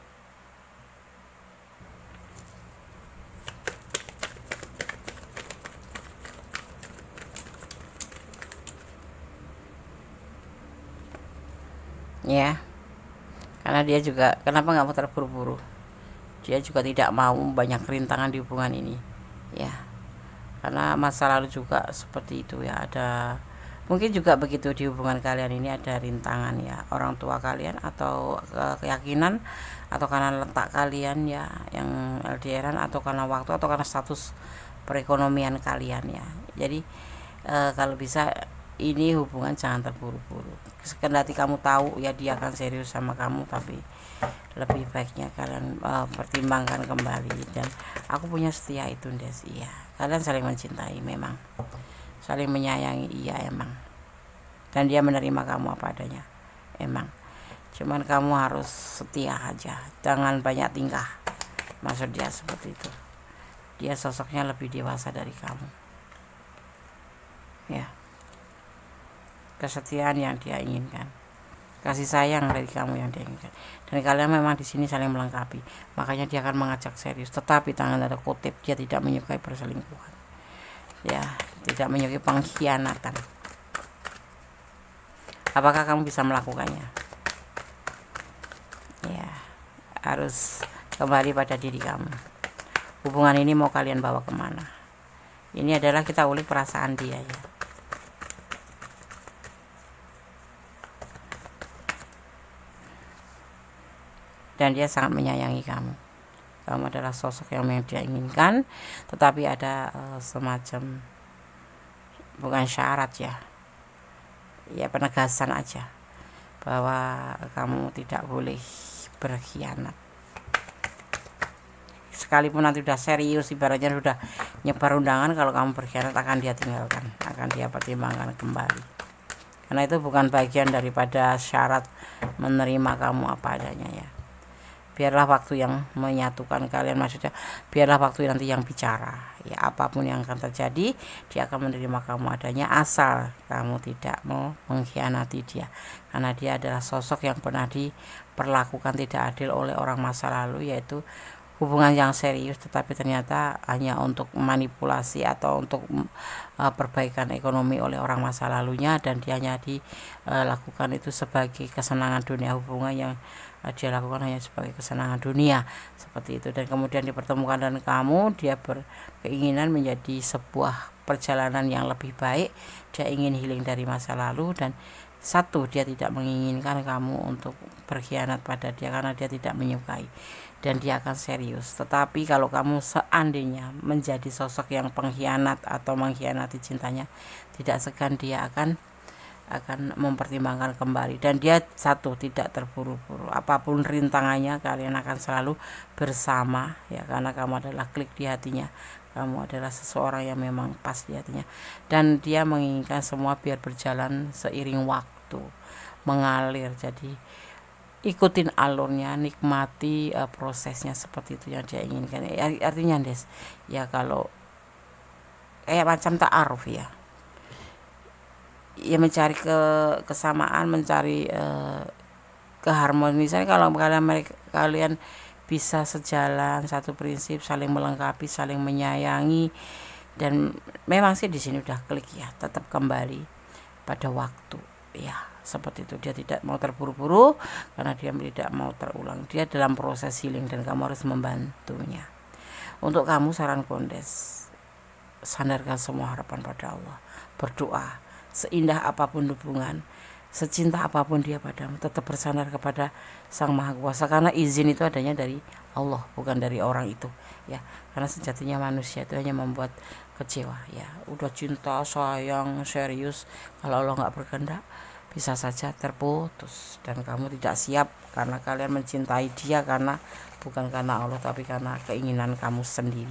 Ya, karena dia juga, kenapa nggak mau terburu-buru? Dia juga tidak mau banyak rintangan di hubungan ini, ya. Karena masa lalu juga seperti itu, ya. Ada mungkin juga begitu di hubungan kalian ini, ada rintangan, ya, orang tua kalian atau keyakinan, atau karena letak kalian, ya, yang LDRan, atau karena waktu, atau karena status perekonomian kalian, ya. Jadi kalau bisa ini hubungan jangan terburu-buru. Kendati kamu tahu, ya, dia akan serius sama kamu, tapi lebih baiknya kalian pertimbangkan kembali. Dan aku punya setia itu, Des. Iya, kalian saling mencintai, memang saling menyayangi, iya, emang. Dan dia menerima kamu apa adanya, emang. Cuman kamu harus setia aja, jangan banyak tingkah. Maksud dia seperti itu. Dia sosoknya lebih dewasa dari kamu, ya. Kesetiaan yang dia inginkan, kasih sayang dari kamu yang dia inginkan, dan kalian memang di sini saling melengkapi. Makanya dia akan mengajak serius, tetapi tangan ada kutip, dia tidak menyukai perselingkuhan, ya, tidak menyukai pengkhianatan. Apakah kamu bisa melakukannya? Ya, harus kembali pada diri kamu. Hubungan ini mau kalian bawa kemana? Ini adalah kita ulik perasaan dia, ya. Dan dia sangat menyayangi kamu. Kamu adalah sosok yang dia inginkan, tetapi ada semacam, bukan syarat, ya, penegasan aja, bahwa kamu tidak boleh berkhianat. Sekalipun nanti udah serius, ibaratnya sudah nyebar undangan, kalau kamu berkhianat akan dia tinggalkan, akan dia pertimbangkan kembali. Karena itu bukan bagian daripada syarat menerima kamu apa adanya, ya. Biarlah waktu yang menyatukan kalian, maksudnya biarlah waktu nanti yang bicara, ya. Apapun yang akan terjadi, dia akan menerima kamu adanya, asal kamu tidak mau mengkhianati dia. Karena dia adalah sosok yang pernah diperlakukan tidak adil oleh orang masa lalu, yaitu hubungan yang serius tetapi ternyata hanya untuk manipulasi atau untuk perbaikan ekonomi oleh orang masa lalunya, dan dia hanya dilakukan itu sebagai kesenangan dunia. Hubungan yang dia lakukan hanya sebagai kesenangan dunia, seperti itu. Dan kemudian dipertemukan dengan kamu, dia berkeinginan menjadi sebuah perjalanan yang lebih baik. Dia ingin healing dari masa lalu, dan satu, dia tidak menginginkan kamu untuk berkhianat pada dia karena dia tidak menyukai, dan dia akan serius. Tetapi kalau kamu seandainya menjadi sosok yang pengkhianat atau mengkhianati cintanya, tidak segan dia akan mempertimbangkan kembali. Dan dia satu, tidak terburu-buru. Apapun rintangannya, kalian akan selalu bersama, ya, karena kamu adalah klik di hatinya. Kamu adalah seseorang yang memang pas di hatinya, dan dia menginginkan semua biar berjalan seiring waktu, mengalir. Jadi ikutin alurnya, nikmati prosesnya, seperti itu yang dia inginkan. Artinya, Des, ya, kalau kayak macam ta'aruf, ya, mencari kesamaan, mencari keharmonisan. Kalau kalian bisa sejalan, satu prinsip, saling melengkapi, saling menyayangi, dan memang sih di sini udah klik, ya, tetap kembali pada waktu, ya, seperti itu. Dia tidak mau terburu-buru karena dia tidak mau terulang. Dia dalam proses healing dan kamu harus membantunya. Untuk kamu saran Kondes, sandarkan semua harapan pada Allah, berdoa. Seindah apapun hubungan, secinta apapun dia padamu, tetap bersandar kepada Sang Maha Kuasa, karena izin itu adanya dari Allah, bukan dari orang itu ya. Karena sejatinya manusia itu hanya membuat kecewa ya. Udah cinta, sayang, serius, kalau Allah nggak berkehendak bisa saja terputus dan kamu tidak siap, karena kalian mencintai dia karena bukan karena Allah tapi karena keinginan kamu sendiri.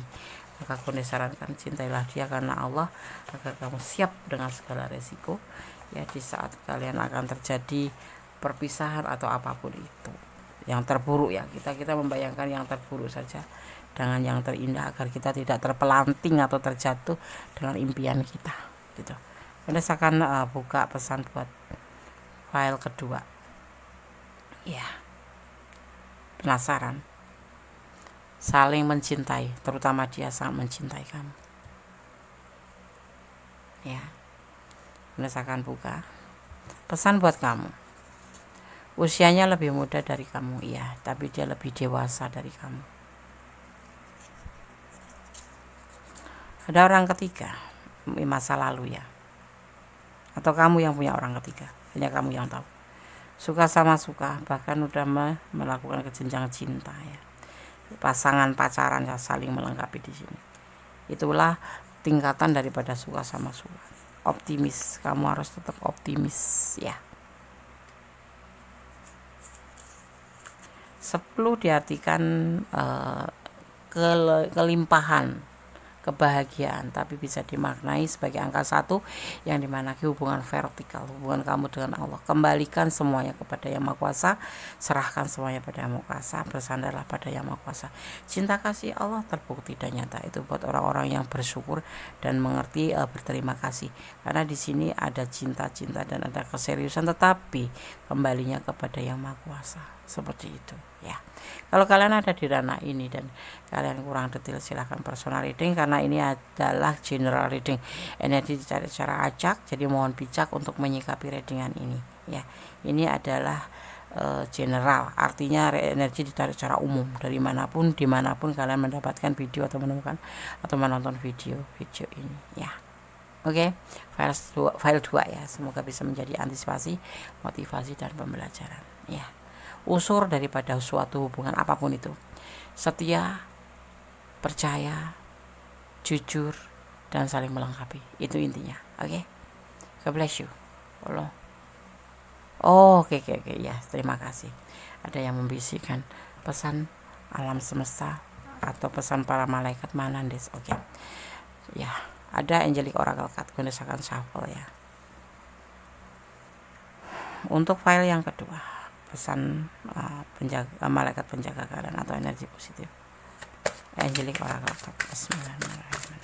Maka aku sarankan, cintailah dia karena Allah agar kamu siap dengan segala resiko ya di saat kalian akan terjadi perpisahan atau apapun itu. Yang terburuk ya, kita membayangkan yang terburuk saja dengan yang terindah agar kita tidak terpelanting atau terjatuh dengan impian kita gitu. Anda akan buka pesan buat file kedua ya. Penasaran? Saling mencintai, terutama dia sangat mencintai kamu ya. Anda akan buka pesan buat kamu. Usianya lebih muda dari kamu iya, tapi dia lebih dewasa dari kamu. Ada orang ketiga masa lalu ya, atau kamu yang punya orang ketiga, hanya kamu yang tahu. Suka sama suka, bahkan udah melakukan kejenjang cinta ya. Pasangan pacaran ya, saling melengkapi di sini. Itulah tingkatan daripada suka sama suka. Optimis, kamu harus tetap optimis ya. 10 diartikan kelimpahan, kebahagiaan, tapi bisa dimaknai sebagai angka 1 yang dimana hubungan vertikal, hubungan kamu dengan Allah. Kembalikan semuanya kepada Yang Maha Kuasa, serahkan semuanya pada Yang Maha Kuasa, bersandarlah pada Yang Maha Kuasa. Cinta kasih Allah terbukti dan nyata, itu buat orang-orang yang bersyukur dan mengerti berterima kasih. Karena di sini ada cinta-cinta dan ada keseriusan, tetapi kembalinya kepada Yang Maha Kuasa, seperti itu ya. Kalau kalian ada di ranah ini dan kalian kurang detail, silahkan personal reading, karena ini adalah general reading. Energi dicari secara acak, jadi mohon bijak untuk menyikapi readingan ini ya. Ini adalah general, artinya energi ditarik secara umum dari manapun, dimanapun kalian mendapatkan video atau menemukan atau menonton video ini ya. Oke, file 2 ya, semoga bisa menjadi antisipasi, motivasi dan pembelajaran ya. Unsur daripada suatu hubungan apapun itu, setia, percaya, jujur, dan saling melengkapi, itu intinya. Oke, God bless you. Oke ya, terima kasih. Ada yang membisikkan pesan alam semesta atau pesan para malaikat mana, Des? Oke ya, ada angelic oracle card, gunakan shuffle ya. Untuk file yang kedua, pesan malaikat penjaga kalian atau energi positif, angelic oracle card. Bismillahirrahmanirrahim.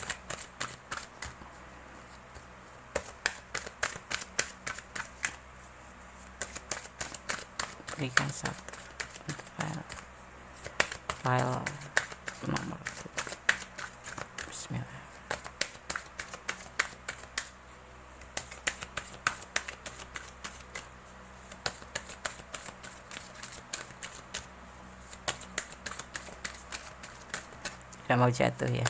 Berikan 1 untuk file nomor 2. Bismillah. Udah mau jatuh ya.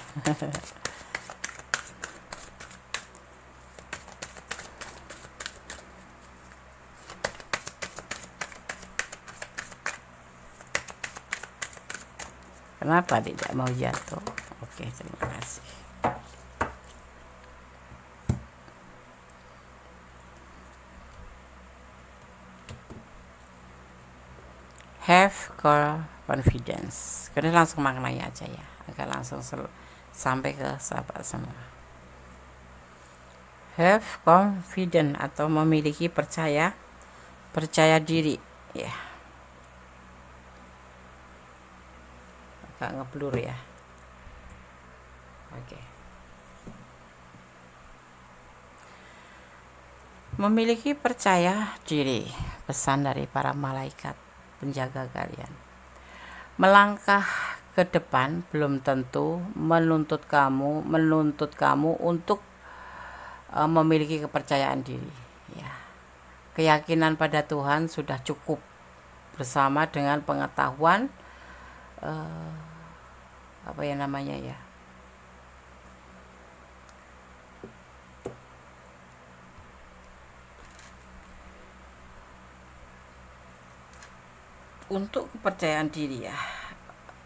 Kenapa tidak mau jatuh? Oke, terima kasih. Have confidence. Kita langsung maknai aja ya, agar langsung sampai ke sahabat semua. Have confidence atau memiliki percaya diri ya. Agak ngeblur ya. Oke. Memiliki percaya diri, pesan dari para malaikat penjaga kalian. Melangkah ke depan belum tentu menuntut kamu untuk memiliki kepercayaan diri ya. keyakinan pada Tuhan sudah cukup bersama dengan pengetahuan apa ya namanya ya, untuk kepercayaan diri ya.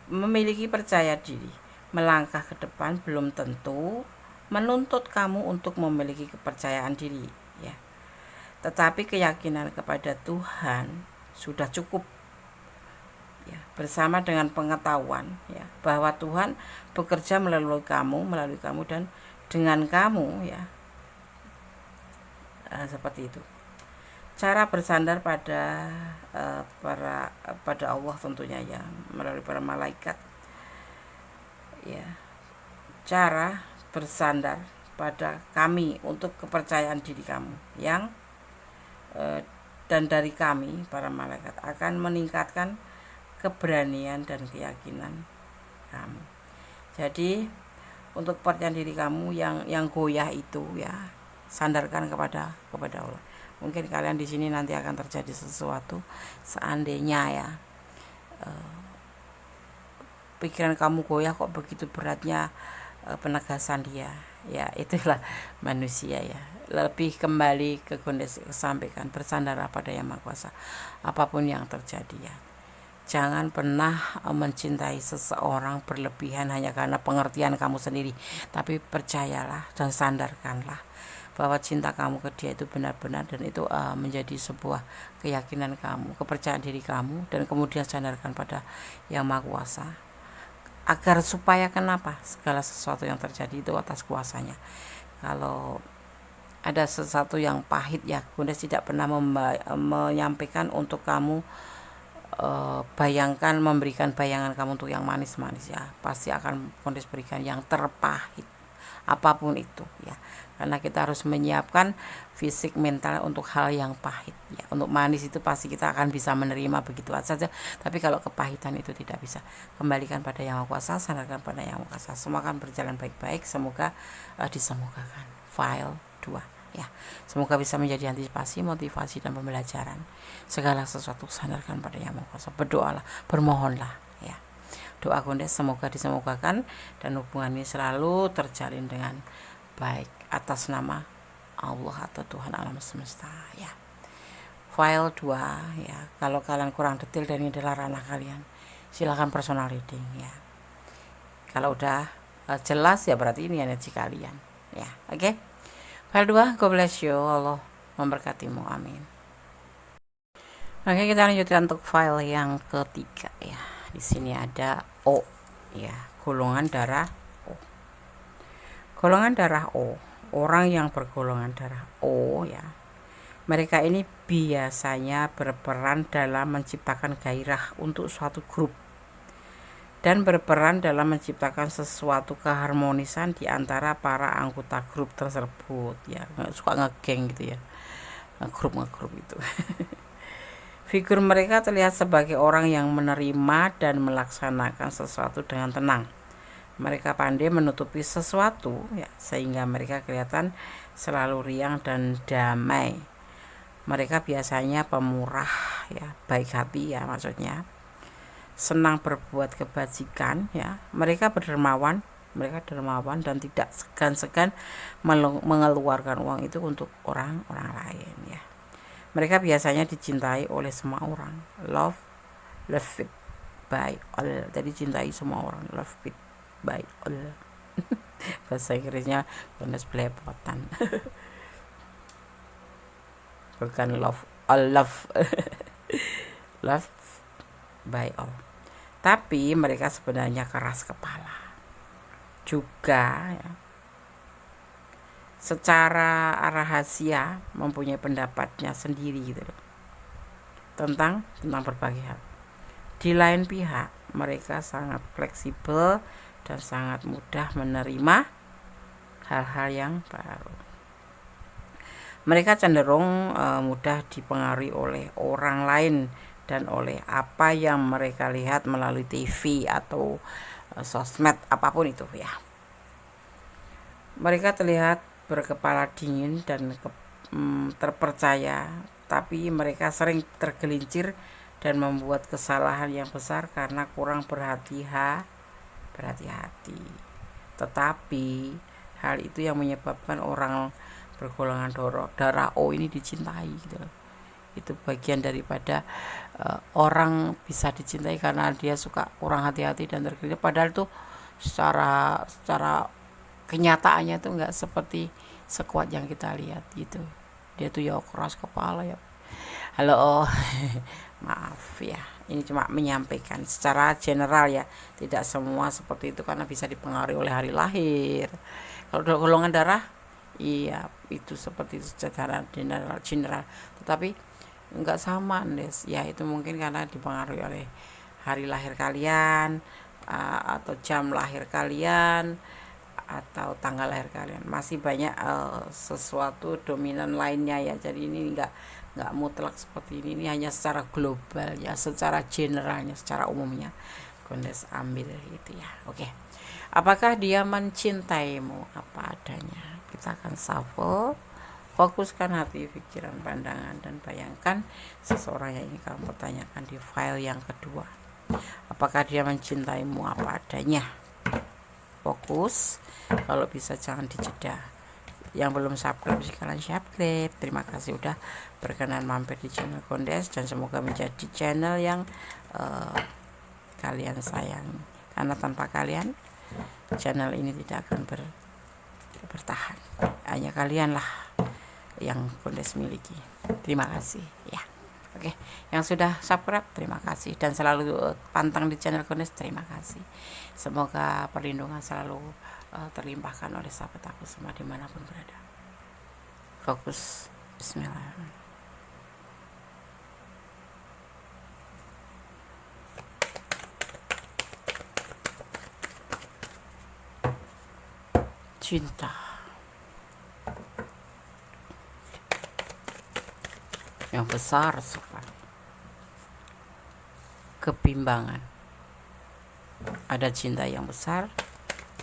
Memiliki percaya diri melangkah ke depan belum tentu menuntut kamu untuk memiliki kepercayaan diri ya, tetapi keyakinan kepada Tuhan sudah cukup ya, bersama dengan pengetahuan ya bahwa Tuhan bekerja melalui kamu dan dengan kamu ya. Seperti itu cara bersandar pada pada Allah tentunya ya, melalui para malaikat ya. Cara bersandar pada kami untuk kepercayaan diri kamu yang dan dari kami para malaikat akan meningkatkan keberanian dan keyakinan kamu. Jadi untuk kepercayaan diri kamu yang goyah itu ya, sandarkan kepada Allah. Mungkin kalian di sini nanti akan terjadi sesuatu, seandainya ya pikiran kamu goyah, kok begitu beratnya penegasan dia ya. Itulah manusia ya, lebih kembali ke kondisi sampaikan, bersandar pada Yang Maha Kuasa apapun yang terjadi ya. Jangan pernah mencintai seseorang berlebihan hanya karena pengertian kamu sendiri, tapi percayalah dan sandarkanlah bahwa cinta kamu ke dia itu benar-benar, dan itu menjadi sebuah keyakinan kamu, kepercayaan diri kamu, dan kemudian sandarkan pada Yang Maha Kuasa, agar supaya kenapa segala sesuatu yang terjadi itu atas kuasanya. Kalau ada sesuatu yang pahit ya, Bunda tidak pernah menyampaikan untuk kamu bayangkan, memberikan bayangan kamu untuk yang manis-manis ya. Pasti akan Bunda berikan yang terpahit apapun itu ya, karena kita harus menyiapkan fisik mental untuk hal yang pahit ya. Untuk manis itu pasti kita akan bisa menerima begitu saja, tapi kalau kepahitan itu tidak bisa. Kembalikan pada Yang Maha Kuasa, sandarkan pada Yang Maha Kuasa, semua akan berjalan baik-baik. Semoga disemogakan. File 2 ya, semoga bisa menjadi antisipasi, motivasi, dan pembelajaran. Segala sesuatu sandarkan pada Yang Maha Kuasa, berdoalah, bermohonlah ya. Doa Bunda semoga disemogakan dan hubungan ini selalu terjalin dengan baik atas nama Allah atau Tuhan alam semesta ya. File 2 ya, kalau kalian kurang detail dan ini adalah ranah kalian, silakan personal reading ya. Kalau udah jelas ya berarti ini energi kalian ya. Oke. File 2, God bless you, Allah memberkatimu, amin. Oke, kita lanjutkan untuk file yang ketiga ya. Di sini ada O ya, golongan darah O. Golongan darah O, orang yang bergolongan darah O ya, mereka ini biasanya berperan dalam menciptakan gairah untuk suatu grup dan berperan dalam menciptakan sesuatu keharmonisan di antara para anggota grup tersebut ya. Suka ngegeng gitu ya, ngegrup itu. Figur mereka terlihat sebagai orang yang menerima dan melaksanakan sesuatu dengan tenang. Mereka pandai menutupi sesuatu ya, sehingga mereka kelihatan selalu riang dan damai. Mereka biasanya pemurah ya, baik hati ya maksudnya. Senang berbuat kebajikan ya. Mereka dermawan dan tidak segan-segan mengeluarkan uang itu untuk orang-orang lain ya. Mereka biasanya dicintai oleh semua orang. Loved by all. Jadi cintai semua orang. Loved by all. Bahasa Inggrisnya bonus belepotan. Bukan love, all love. Love by all. Tapi mereka sebenarnya keras kepala juga ya. Secara rahasia mempunyai pendapatnya sendiri gitu loh, tentang berbagai hal. Di lain pihak mereka sangat fleksibel dan sangat mudah menerima hal-hal yang baru. Mereka cenderung mudah dipengaruhi oleh orang lain dan oleh apa yang mereka lihat melalui TV atau sosmed apapun itu ya. Mereka terlihat berkepala dingin dan terpercaya tapi mereka sering tergelincir dan membuat kesalahan yang besar karena kurang berhati-hati. Tetapi hal itu yang menyebabkan orang bergolongan darah O ini dicintai gitu. Itu bagian daripada orang bisa dicintai karena dia suka kurang hati-hati dan tergelincir, padahal itu secara kenyataannya itu enggak seperti sekuat yang kita lihat gitu. Dia tuh ya keras kepala ya. Halo, maaf ya, ini cuma menyampaikan secara general ya, tidak semua seperti itu karena bisa dipengaruhi oleh hari lahir. Kalau golongan darah, iya itu seperti itu secara general, tetapi enggak sama Des ya, itu mungkin karena dipengaruhi oleh hari lahir kalian, atau jam lahir kalian, atau tanggal lahir kalian. Masih banyak sesuatu dominan lainnya ya, jadi ini enggak mutlak seperti ini hanya secara global ya, secara generalnya, secara umumnya Kondes ambil gitu ya. Oke, apakah dia mencintaimu? Apa adanya. Kita akan shuffle. Fokuskan hati, pikiran, pandangan, dan bayangkan seseorang yang ingin kamu pertanyakan di file yang kedua. Apakah dia mencintaimu? Apa adanya. Fokus, kalau bisa jangan dijeda. Yang belum subscribe sekalian subscribe. Terima kasih udah berkenan mampir di channel Kondes, dan semoga menjadi channel yang kalian sayang, karena tanpa kalian channel ini tidak akan bertahan. Hanya kalian lah yang Kondes miliki. Terima kasih ya. Oke, yang sudah subscribe terima kasih, dan selalu pantang di channel Kondes terima kasih. Semoga perlindungan selalu terlimpahkan oleh sahabat aku semua dimanapun berada. Fokus. Bismillahirrahmanirrahim. Cinta yang besar sekali, kebimbangan. Ada cinta yang besar,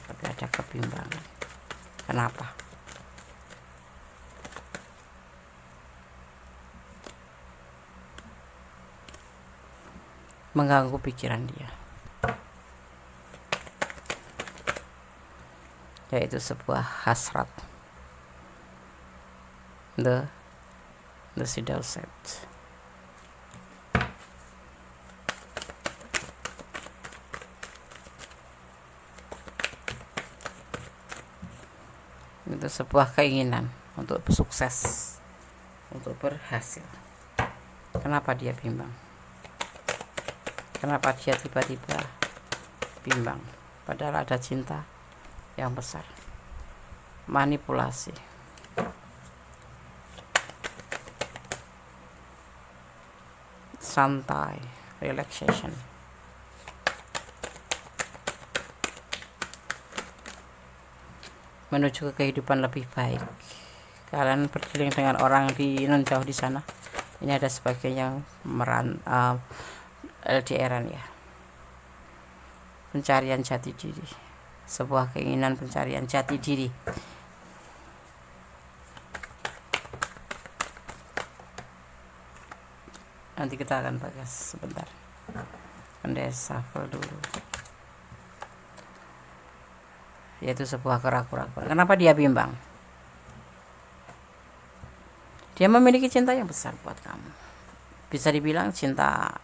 tapi ada kebimbangan. Kenapa? Mengganggu pikiran dia, yaitu sebuah hasrat. The seduced. Itu sebuah keinginan untuk sukses, untuk berhasil. Kenapa dia bimbang? Kenapa dia tiba-tiba bimbang? Padahal ada cinta yang besar. Manipulasi. Santai, relaxation. Menuju ke kehidupan lebih baik. Kalian berkeliling dengan orang di non jauh di sana. Ini ada sebagian yang LDRan ya. Pencarian jati diri. Sebuah keinginan pencarian jati diri. Nanti kita akan bahas sebentar. Kondes shuffle dulu. Yaitu sebuah keraguan. Kenapa dia bimbang? Dia memiliki cinta yang besar buat kamu. Bisa dibilang cinta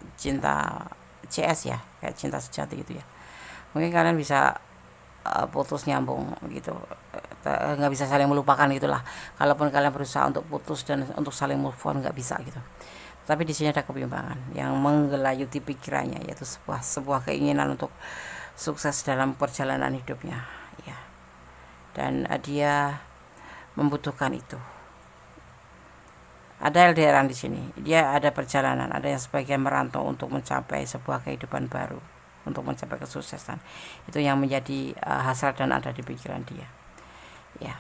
CS ya, kayak cinta sejati gitu ya. Mungkin kalian bisa putus nyambung gitu, nggak bisa saling melupakan gitulah. Kalaupun kalian berusaha untuk putus dan untuk saling move on, nggak bisa gitu. Tapi di sini ada kebimbangan yang menggelayuti pikirannya, yaitu sebuah keinginan untuk sukses dalam perjalanan hidupnya ya. Dan dia membutuhkan itu. Ada LDRan di sini. Dia ada perjalanan, ada yang sebagian merantau untuk mencapai sebuah kehidupan baru, untuk mencapai kesuksesan. Itu yang menjadi hasrat dan ada di pikiran dia. Ya.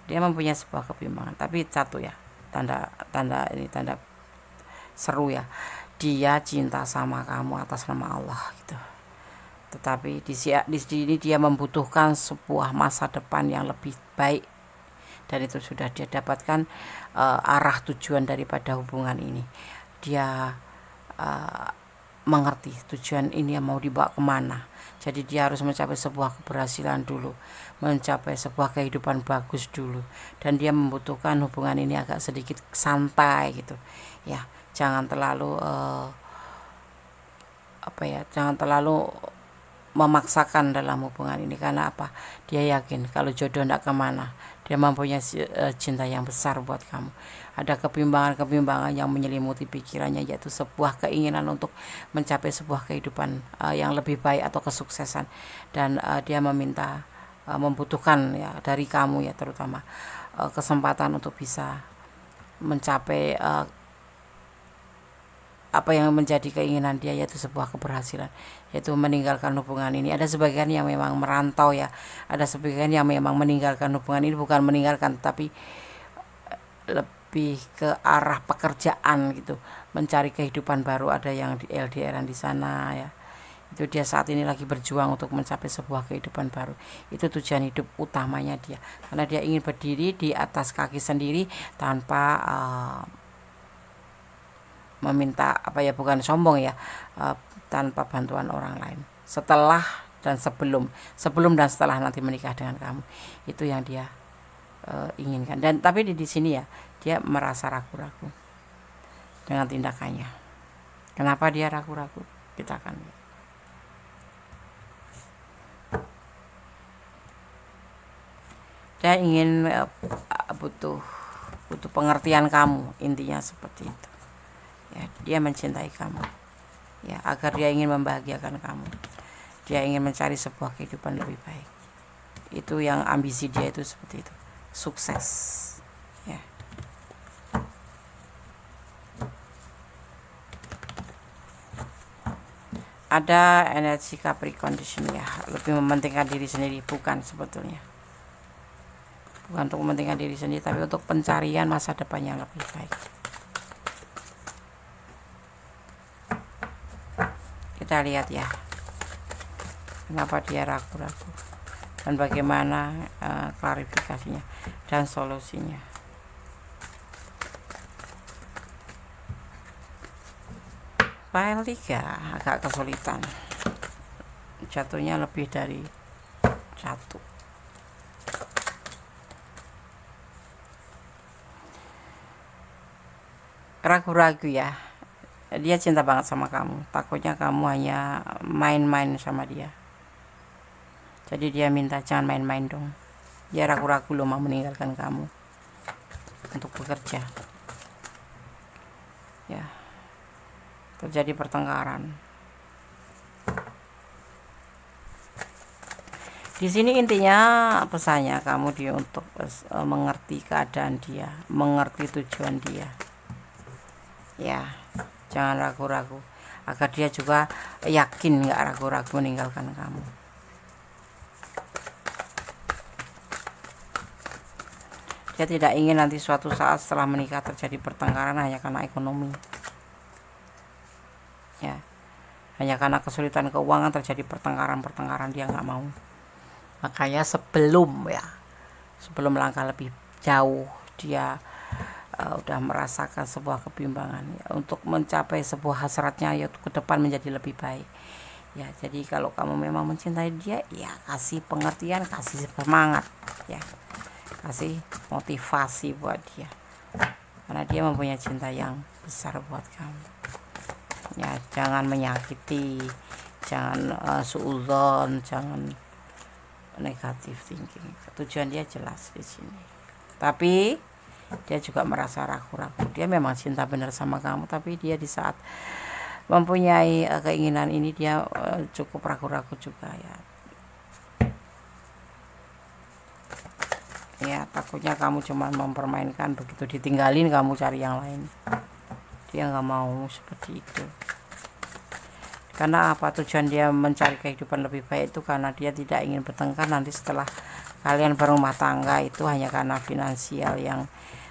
Dia mempunyai sebuah kebimbangan, tapi satu ya. Tanda seru ya. Dia cinta sama kamu atas nama Allah gitu. Tetapi di sini dia membutuhkan sebuah masa depan yang lebih baik dan itu sudah dia dapatkan arah tujuan daripada hubungan ini. Dia mengerti tujuan ini yang mau dibawa kemana. Jadi dia harus mencapai sebuah keberhasilan dulu, mencapai sebuah kehidupan bagus dulu, dan dia membutuhkan hubungan ini agak sedikit santai gitu ya. Jangan terlalu jangan terlalu memaksakan dalam hubungan ini. Karena apa? Dia yakin kalau jodoh tidak kemana, dia mempunyai cinta yang besar buat kamu. Ada kebimbangan-kebimbangan yang menyelimuti pikirannya, yaitu sebuah keinginan untuk mencapai sebuah kehidupan yang lebih baik atau kesuksesan. Dan dia membutuhkan ya dari kamu ya, terutama kesempatan untuk bisa mencapai apa yang menjadi keinginan dia, yaitu sebuah keberhasilan, yaitu meninggalkan hubungan ini. Ada sebagian yang memang merantau ya, ada sebagian yang memang meninggalkan hubungan ini, bukan meninggalkan tapi lebih ke arah pekerjaan gitu, mencari kehidupan baru. Ada yang di LDRan di sana ya, itu dia saat ini lagi berjuang untuk mencapai sebuah kehidupan baru. Itu tujuan hidup utamanya dia, karena dia ingin berdiri di atas kaki sendiri tanpa meminta bukan sombong ya, tanpa bantuan orang lain. Setelah dan sebelum dan setelah nanti menikah dengan kamu, itu yang dia inginkan. Dan tapi di sini ya, dia merasa ragu-ragu dengan tindakannya. Kenapa dia ragu-ragu? Kita akan lihat. Dia ingin butuh pengertian kamu, intinya seperti itu ya. Dia mencintai kamu ya, agar dia ingin membahagiakan kamu. Dia ingin mencari sebuah kehidupan lebih baik. Itu yang ambisi dia itu seperti itu, sukses ya. Ada energi Capricorn di sini ya, lebih mementingkan diri sendiri, bukan untuk mementingkan diri sendiri, tapi untuk pencarian masa depan yang lebih baik. Kita lihat ya, kenapa dia ragu-ragu dan bagaimana klarifikasinya dan solusinya. File 3 agak kesulitan, jatuhnya lebih dari satu. Ragu-ragu ya, dia cinta banget sama kamu, takutnya kamu hanya main-main sama dia. Jadi dia minta jangan main-main dong. Dia ragu-ragu loh mau meninggalkan kamu untuk bekerja ya. Terjadi pertengkaran di sini. Intinya pesannya kamu dia untuk mengerti keadaan dia, mengerti tujuan dia ya. Jangan ragu-ragu, agar dia juga yakin, nggak ragu-ragu meninggalkan kamu. Dia tidak ingin nanti suatu saat setelah menikah terjadi pertengkaran hanya karena ekonomi ya, hanya karena kesulitan keuangan terjadi pertengkaran. Dia nggak mau. Makanya sebelum melangkah lebih jauh, dia udah merasakan sebuah kebimbangan ya, untuk mencapai sebuah hasratnya yaitu ke depan menjadi lebih baik ya. Jadi kalau kamu memang mencintai dia ya, kasih pengertian, kasih semangat ya, kasih motivasi buat dia, karena dia mempunyai cinta yang besar buat kamu ya. Jangan menyakiti, jangan suudzon, jangan negatif thinking. Tujuan dia jelas di sini, tapi dia juga merasa ragu-ragu. Dia memang cinta benar sama kamu, tapi dia di saat mempunyai keinginan ini dia cukup ragu-ragu juga ya. Ya, takutnya kamu cuma mempermainkan, begitu ditinggalin kamu cari yang lain. Dia nggak mau seperti itu. Karena apa? Tujuan dia mencari kehidupan lebih baik itu karena dia tidak ingin bertengkar nanti setelah kalian berumah tangga, itu hanya karena finansial yang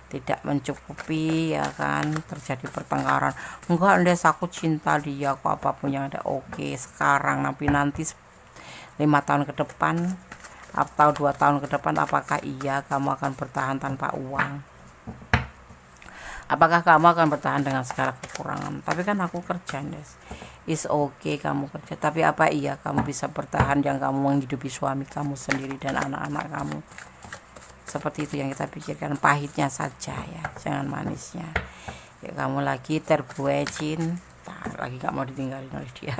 tidak mencukupi ya kan, terjadi pertengkaran. Enggak, Des, aku cinta dia kok, apapun yang ada oke sekarang, tapi nanti 5 tahun ke depan atau 2 tahun ke depan, apakah iya kamu akan bertahan tanpa uang? Apakah kamu akan bertahan dengan segala kekurangan? Tapi kan aku kerja, Des. Is okay kamu kerja, tapi apa iya kamu bisa bertahan yang kamu menghidupi suami kamu sendiri dan anak-anak kamu? Seperti itu yang kita pikirkan, pahitnya saja ya, jangan manisnya. Ya kamu lagi terbuai cinta, lagi gak mau ditinggalin oleh dia.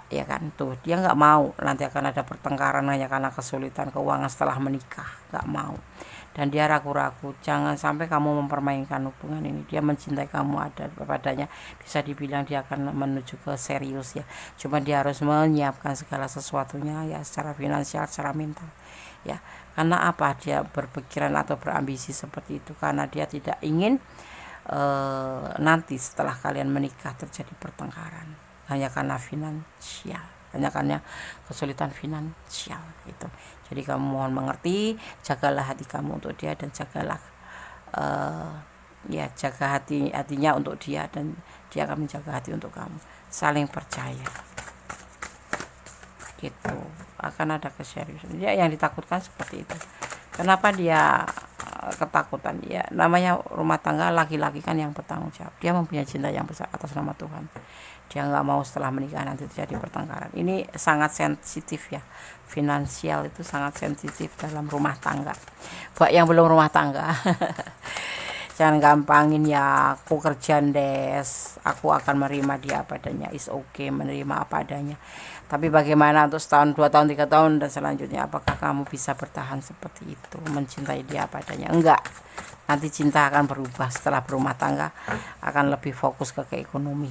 Ya kan, tuh dia nggak mau nanti akan ada pertengkaran hanya karena kesulitan keuangan setelah menikah, nggak mau. Dan dia ragu-ragu, jangan sampai kamu mempermainkan hubungan ini. Dia mencintai kamu ada padanya, bisa dibilang dia akan menuju ke serius ya, cuma dia harus menyiapkan segala sesuatunya ya, secara finansial, secara mental ya. Karena apa dia berpikiran atau berambisi seperti itu? Karena dia tidak ingin nanti setelah kalian menikah terjadi pertengkaran hanya karena finansial, hanya karena kesulitan finansial itu. Jadi kamu mohon mengerti, jagalah hati kamu untuk dia, dan jagalah ya, jaga hatinya untuk dia, dan dia akan menjaga hati untuk kamu. Saling percaya gitu, akan ada keseriusan. Dia yang ditakutkan seperti itu. Kenapa dia ketakutan? Ya namanya rumah tangga, laki-laki kan yang bertanggung jawab. Dia mempunyai cinta yang besar atas nama Tuhan. Dia nggak mau setelah menikah nanti terjadi pertengkaran. Ini sangat sensitif ya, finansial itu sangat sensitif dalam rumah tangga. Buat yang belum rumah tangga jangan gampangin ya, aku kerja, Des, aku akan menerima dia apa adanya. Is okay menerima apa adanya, tapi bagaimana untuk setahun, 2 tahun, 3 tahun dan selanjutnya? Apakah kamu bisa bertahan seperti itu, mencintai dia apa adanya? Enggak, nanti cinta akan berubah. Setelah berumah tangga akan lebih fokus ke ekonomi.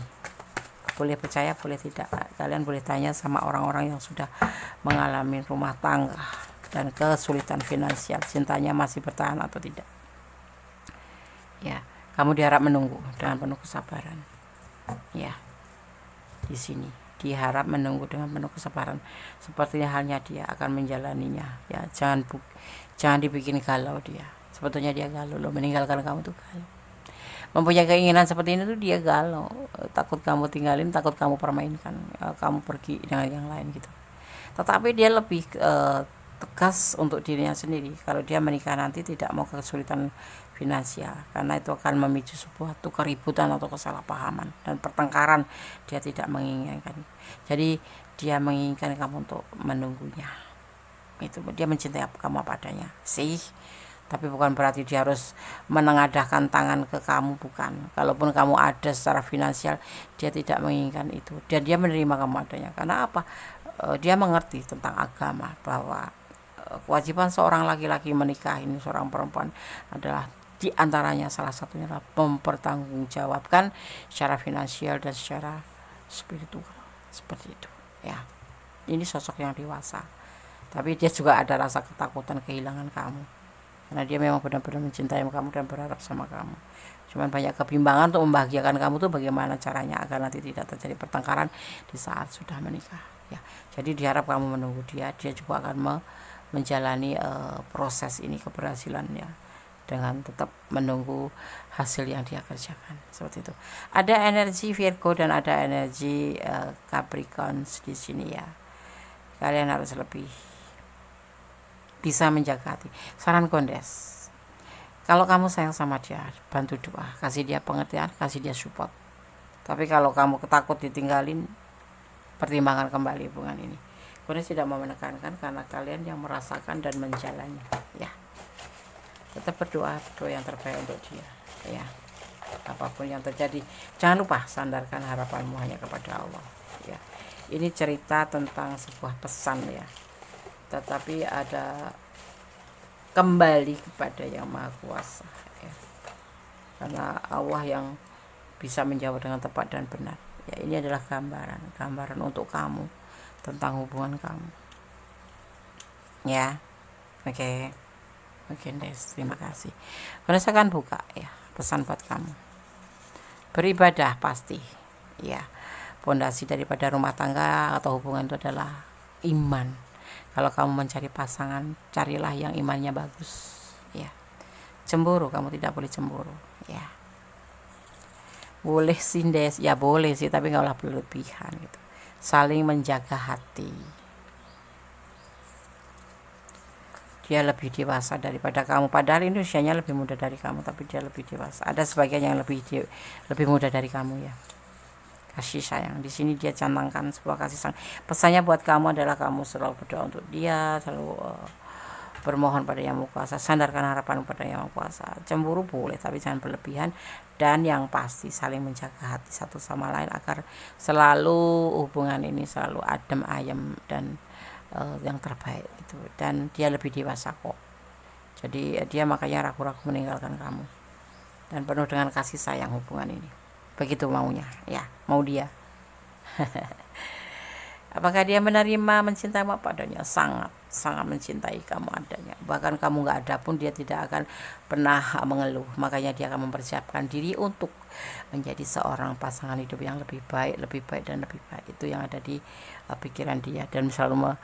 Boleh percaya, boleh tidak. Kalian boleh tanya sama orang-orang yang sudah mengalami rumah tangga dan kesulitan finansial, cintanya masih bertahan atau tidak. Ya, kamu diharap menunggu dengan penuh kesabaran. Ya, di sini diharap menunggu dengan penuh kesabaran. Sepertinya halnya dia akan menjalaninya. Ya, jangan dibikin galau dia. Sebetulnya dia galau loh, meninggalkan kamu tuh galau. Mempunyai keinginan seperti ini tuh dia galau, takut kamu tinggalin, takut kamu permainkan, kamu pergi dengan yang lain gitu. Tetapi dia lebih tegas untuk dirinya sendiri. Kalau dia menikah nanti tidak mau kesulitan finansial, karena itu akan memicu sebuah keributan atau kesalahpahaman dan pertengkaran. Dia tidak menginginkan. Jadi dia menginginkan kamu untuk menunggunya. Itu dia mencintai kamu apa adanya sih. Tapi bukan berarti dia harus menengadahkan tangan ke kamu, bukan. Kalaupun kamu ada secara finansial, dia tidak menginginkan itu. Dan dia menerima kamu adanya. Karena apa? Dia mengerti tentang agama, bahwa kewajiban seorang laki-laki menikahi seorang perempuan adalah diantaranya, salah satunya adalah mempertanggungjawabkan secara finansial dan secara spiritual, seperti itu ya. Ini sosok yang dewasa, tapi dia juga ada rasa ketakutan kehilangan kamu, karena dia memang benar-benar mencintai kamu dan berharap sama kamu. Cuman banyak kebimbangan untuk membahagiakan kamu tuh bagaimana caranya agar nanti tidak terjadi pertengkaran di saat sudah menikah ya. Jadi diharap kamu menunggu dia juga akan menjalani proses ini, keberhasilannya, dengan tetap menunggu hasil yang dia kerjakan, seperti itu. Ada energi Virgo dan ada energi Capricorn di sini ya. Kalian harus lebih bisa menjaga hati. Saran Kondes, kalau kamu sayang sama dia, bantu doa, kasih dia pengertian, kasih dia support. Tapi kalau kamu ketakut ditinggalin, pertimbangkan kembali hubungan ini. Kondes tidak mau menekankan, karena kalian yang merasakan dan menjalani ya. Tetap berdoa yang terbaik untuk dia ya. Apapun yang terjadi, jangan lupa sandarkan harapanmu hanya kepada Allah ya. Ini cerita tentang sebuah pesan ya, tetapi ada kembali kepada yang maha kuasa ya. Karena Allah yang bisa menjawab dengan tepat dan benar ya. Ini adalah gambaran untuk kamu tentang hubungan kamu ya. Oke. Oke, Des, terima kasih. Saya akan buka ya pesan buat kamu. Beribadah pasti ya. Pondasi daripada rumah tangga atau hubungan itu adalah iman. Kalau kamu mencari pasangan, carilah yang imannya bagus ya. Cemburu, kamu tidak boleh cemburu ya. Boleh sih, Des, ya boleh sih, tapi nggak boleh berlebihan gitu. Saling menjaga hati dia lebih dewasa daripada kamu, padahal ini usianya lebih muda dari kamu, tapi dia lebih dewasa. Ada sebagian yang lebih muda dari kamu ya. Kasih sayang di sini dia canangkan sebuah kasih sayang. Pesannya buat kamu adalah kamu selalu berdoa untuk dia, selalu bermohon pada Yang Maha Kuasa, sandarkan harapan pada Yang Maha Kuasa. Cemburu boleh tapi jangan berlebihan, dan yang pasti saling menjaga hati satu sama lain agar selalu hubungan ini selalu adem ayem dan yang terbaik gitu. Dan dia lebih dewasa kok, jadi dia makanya ragu-ragu meninggalkan kamu, dan penuh dengan kasih sayang hubungan ini. Begitu maunya ya, mau dia. Apakah dia menerima, mencintaimu apa adanya? Sangat mencintai kamu adanya. Bahkan kamu nggak ada pun dia tidak akan pernah mengeluh. Makanya dia akan mempersiapkan diri untuk menjadi seorang pasangan hidup yang lebih baik dan lebih baik. Itu yang ada di pikiran dia, dan selalu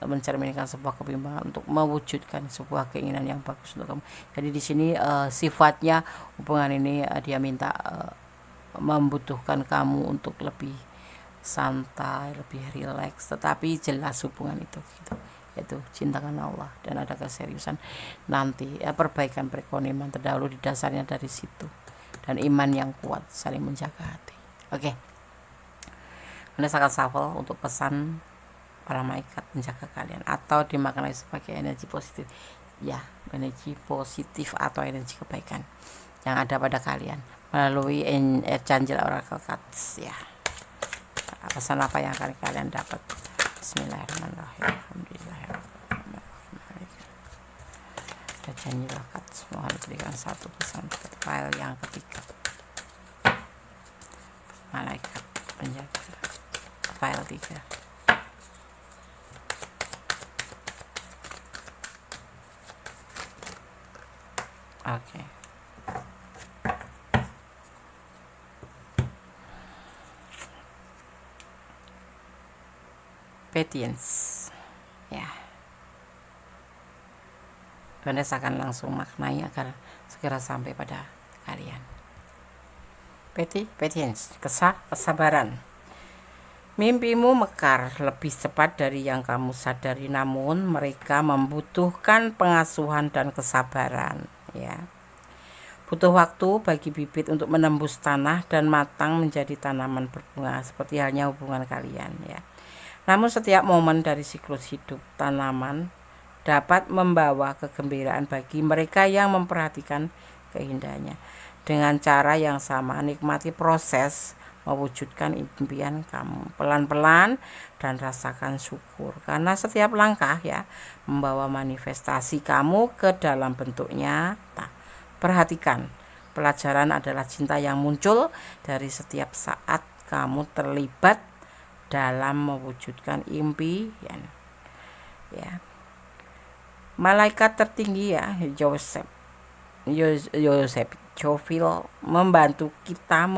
mencerminkan sebuah kebimbangan untuk mewujudkan sebuah keinginan yang bagus untuk kamu. Jadi di sini sifatnya hubungan ini dia minta membutuhkan kamu untuk lebih santai, lebih rileks, tetapi jelas hubungan itu gitu, yaitu cinta karena Allah, dan ada keseriusan nanti perbaikan perekonomian terdahulu di dasarnya dari situ, dan iman yang kuat saling menjaga hati. Oke. Berdasarkan shuffle untuk pesan para malaikat menjaga kalian, atau dimaknai sebagai energi positif ya, energi positif atau energi kebaikan yang ada pada kalian melalui Archangel Oracle Cards ya. Pesan apa yang akan kalian dapat? Bismillahirrahmanirrahim. Alhamdulillahirrahmanirrahim. Archangel Cards, mohon berikan satu pesan untuk file yang ketiga. Malaikat penjaga file 3. Oke. Patience ya. Anda akan langsung maknai agar segera sampai pada kalian. Patience, kesabaran. Mimpimu mekar lebih cepat dari yang kamu sadari, namun mereka membutuhkan pengasuhan dan kesabaran ya. Butuh waktu bagi bibit untuk menembus tanah dan matang menjadi tanaman berbunga, seperti halnya hubungan kalian ya. Namun setiap momen dari siklus hidup tanaman dapat membawa kegembiraan bagi mereka yang memperhatikan keindahannya. Dengan cara yang sama, nikmati proses mewujudkan impian kamu pelan-pelan dan rasakan syukur, karena setiap langkah ya membawa manifestasi kamu ke dalam bentuk nyata. Perhatikan, pelajaran adalah cinta yang muncul dari setiap saat kamu terlibat dalam mewujudkan impian ya. Malaikat tertinggi ya, Joseph Jovil membantu kita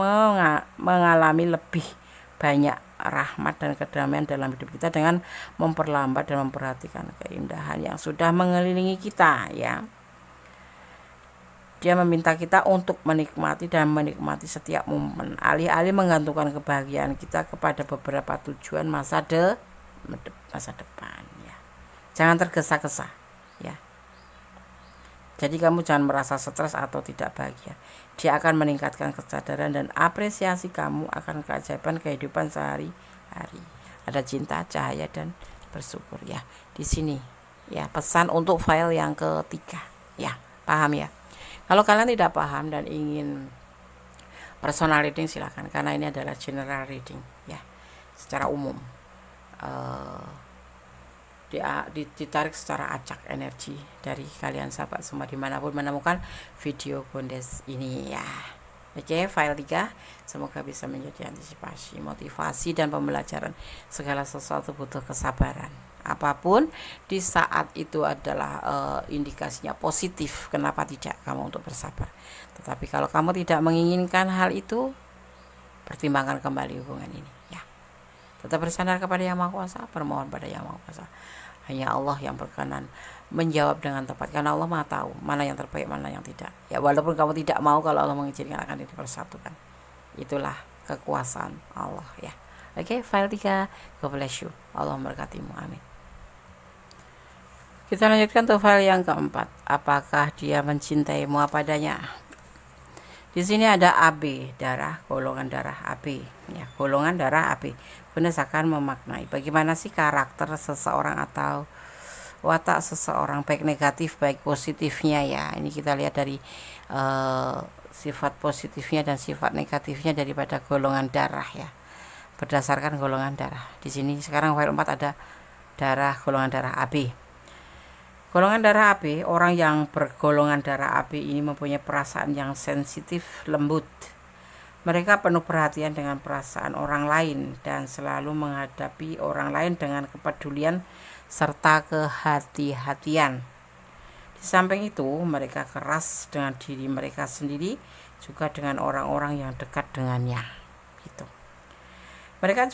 mengalami lebih banyak rahmat dan kedamaian dalam hidup kita dengan memperlambat dan memperhatikan keindahan yang sudah mengelilingi kita ya. Dia meminta kita untuk menikmati setiap momen, alih-alih menggantungkan kebahagiaan kita kepada beberapa tujuan masa depan ya. Jangan tergesa-gesa ya. Jadi kamu jangan merasa stres atau tidak bahagia. Dia akan meningkatkan kesadaran dan apresiasi kamu akan keajaiban kehidupan sehari-hari. Ada cinta, cahaya, dan bersyukur ya. Di sini ya pesan untuk file yang ketiga ya. Paham ya? Kalau kalian tidak paham dan ingin personal reading silakan, karena ini adalah general reading ya, secara umum. Ditarik secara acak energi dari kalian sahabat semua dimanapun menemukan video Bondes ini ya. Oke, file 3 semoga bisa menjadi antisipasi, motivasi, dan pembelajaran. Segala sesuatu butuh kesabaran. Apapun di saat itu adalah indikasinya positif, kenapa tidak kamu untuk bersabar. Tetapi kalau kamu tidak menginginkan hal itu, pertimbangkan kembali hubungan ini ya. Tetap bersandar kepada Yang Maha Kuasa, bermohon pada Yang Maha Kuasa. Hanya Allah yang berkenan menjawab dengan tepat, karena Allah Maha tahu mana yang terbaik, mana yang tidak ya. Walaupun kamu tidak mau, kalau Allah mengizinkan akan dipersatukan. Itulah kekuasaan Allah ya. Oke, file 3. God bless you. Allah memberkatimu. Amin. Kita lanjutkan tuh file yang keempat. Apakah dia mencintaimu apa adanya? Di sini ada AB, darah, golongan darah AB, ya, golongan darah AB. Gunes akan memaknai bagaimana sih karakter seseorang atau watak seseorang, baik negatif baik positifnya ya. Ini kita lihat dari sifat positifnya dan sifat negatifnya daripada golongan darah ya. Berdasarkan golongan darah. Di sini sekarang file 4 ada darah, golongan darah AB. Golongan darah AB, orang yang bergolongan darah AB ini mempunyai perasaan yang sensitif, lembut. Mereka penuh perhatian dengan perasaan orang lain dan selalu menghadapi orang lain dengan kepedulian serta kehati-hatian. Di samping itu, mereka keras dengan diri mereka sendiri, juga dengan orang-orang yang dekat dengannya. Gitu. Mereka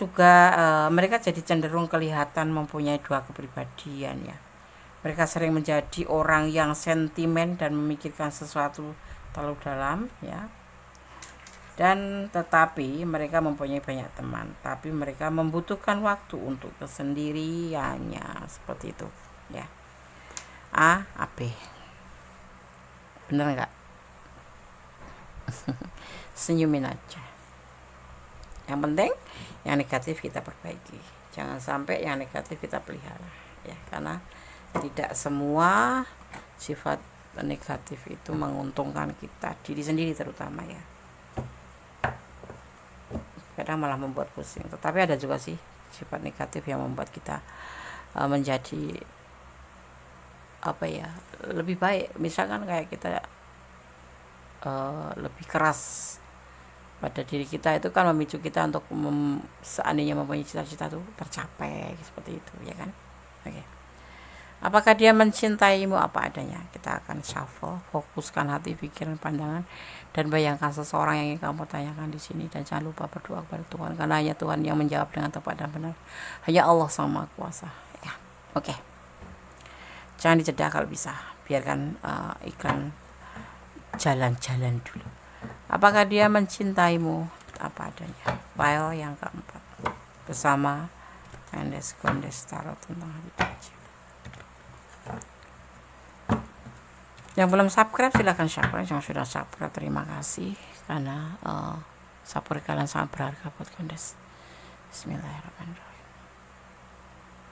jadi cenderung kelihatan mempunyai dua kepribadian ya. Mereka sering menjadi orang yang sentimen dan memikirkan sesuatu terlalu dalam ya. Dan tetapi mereka mempunyai banyak teman, tapi mereka membutuhkan waktu untuk kesendiriannya, seperti itu ya. A, AB. Bener nggak? Senyumin aja. Yang penting yang negatif kita perbaiki. Jangan sampai yang negatif kita pelihara ya, karena tidak semua sifat negatif itu menguntungkan kita, diri sendiri terutama ya. Kadang malah membuat pusing. Tetapi ada juga sih sifat negatif yang membuat kita menjadi lebih baik. Misalkan kayak kita lebih keras pada diri kita, itu kan memicu kita untuk seandainya mempunyai cita-cita itu tercapai seperti itu ya kan. Oke. Apakah dia mencintaimu apa adanya? Kita akan shuffle, fokuskan hati, pikiran, pandangan, dan bayangkan seseorang yang ingin kamu tanyakan di sini. Dan jangan lupa berdoa kepada Tuhan, karena hanya Tuhan yang menjawab dengan tepat dan benar. Hanya Allah Sang Maha Kuasa. Ya, oke. Jangan dijeda kalau bisa. Biarkan iklan jalan-jalan dulu. Apakah dia mencintaimu apa adanya? File yang keempat bersama Mendes Gondes Tarot tentang habitasi. Yang belum subscribe silahkan subscribe. Yang sudah subscribe terima kasih, karena support kalian sangat berharga buat Gondes. Bismillahirrahmanirrahim.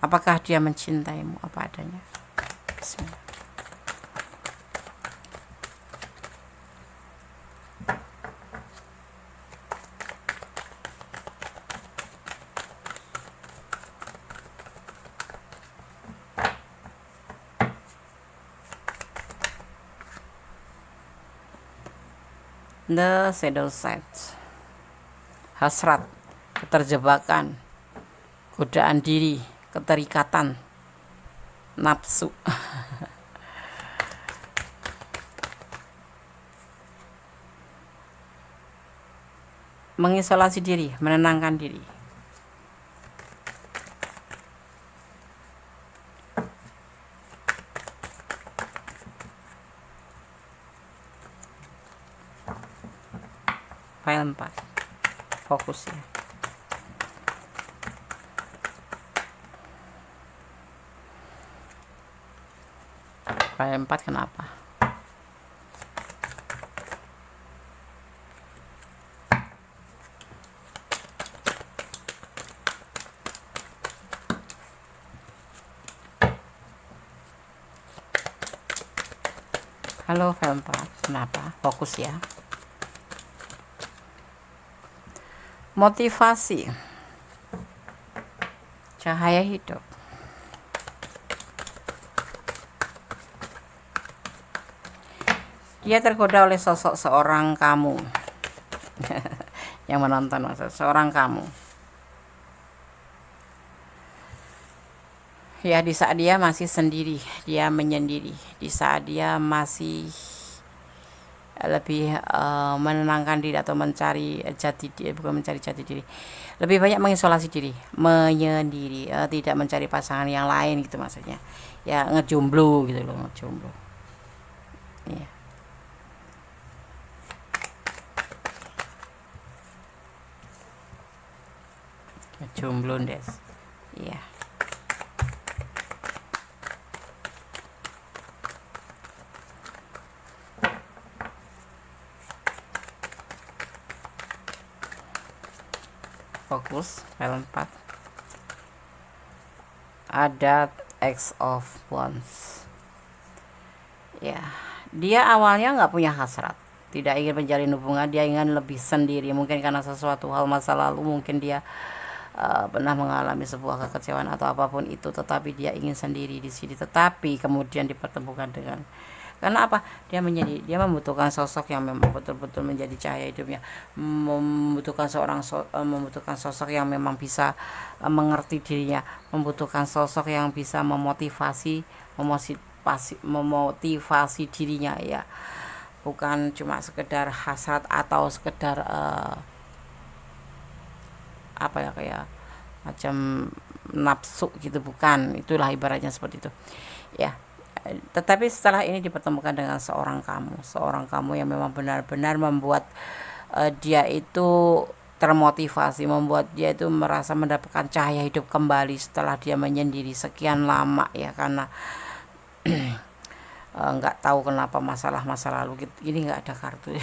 Apakah dia mencintaimu apa adanya? Bismillah. The shadow side, hasrat, keterjebakan, godaan diri, keterikatan, nafsu. Mengisolasi diri, menenangkan diri. File 4, fokus ya. File 4 kenapa? Halo file 4, kenapa? Fokus ya. Motivasi, cahaya hidup. Dia tergoda oleh sosok seorang kamu. Yang menonton seorang kamu ya, di saat dia masih sendiri, dia menyendiri, di saat dia masih lebih menenangkan diri atau mencari jati diri, bukan mencari jati diri, lebih banyak mengisolasi diri, menyendiri, tidak mencari pasangan yang lain gitu maksudnya ya, ngejomblo gitu loh, ngejomblo ya. Ngejomblo des ya. fokus file 4. Ada X of Wands. Ya, dia awalnya nggak punya hasrat, tidak ingin menjalin hubungan, dia ingin lebih sendiri, mungkin karena sesuatu hal masa lalu, mungkin dia pernah mengalami sebuah kekecewaan atau apapun itu, tetapi dia ingin sendiri di sini. Tetapi kemudian dipertemukan dengan, karena apa, dia membutuhkan sosok yang memang betul-betul menjadi cahaya hidupnya, membutuhkan membutuhkan sosok yang memang bisa mengerti dirinya, membutuhkan sosok yang bisa memotivasi dirinya, ya, bukan cuma sekedar hasrat atau sekedar apa ya, kayak macam nafsu gitu, bukan, itulah ibaratnya seperti itu, ya. Tetapi setelah ini dipertemukan dengan seorang kamu yang memang benar-benar membuat dia itu termotivasi, membuat dia itu merasa mendapatkan cahaya hidup kembali setelah dia menyendiri sekian lama, ya, karena nggak tahu kenapa masalah masa lalu gitu. Ini nggak ada kartu.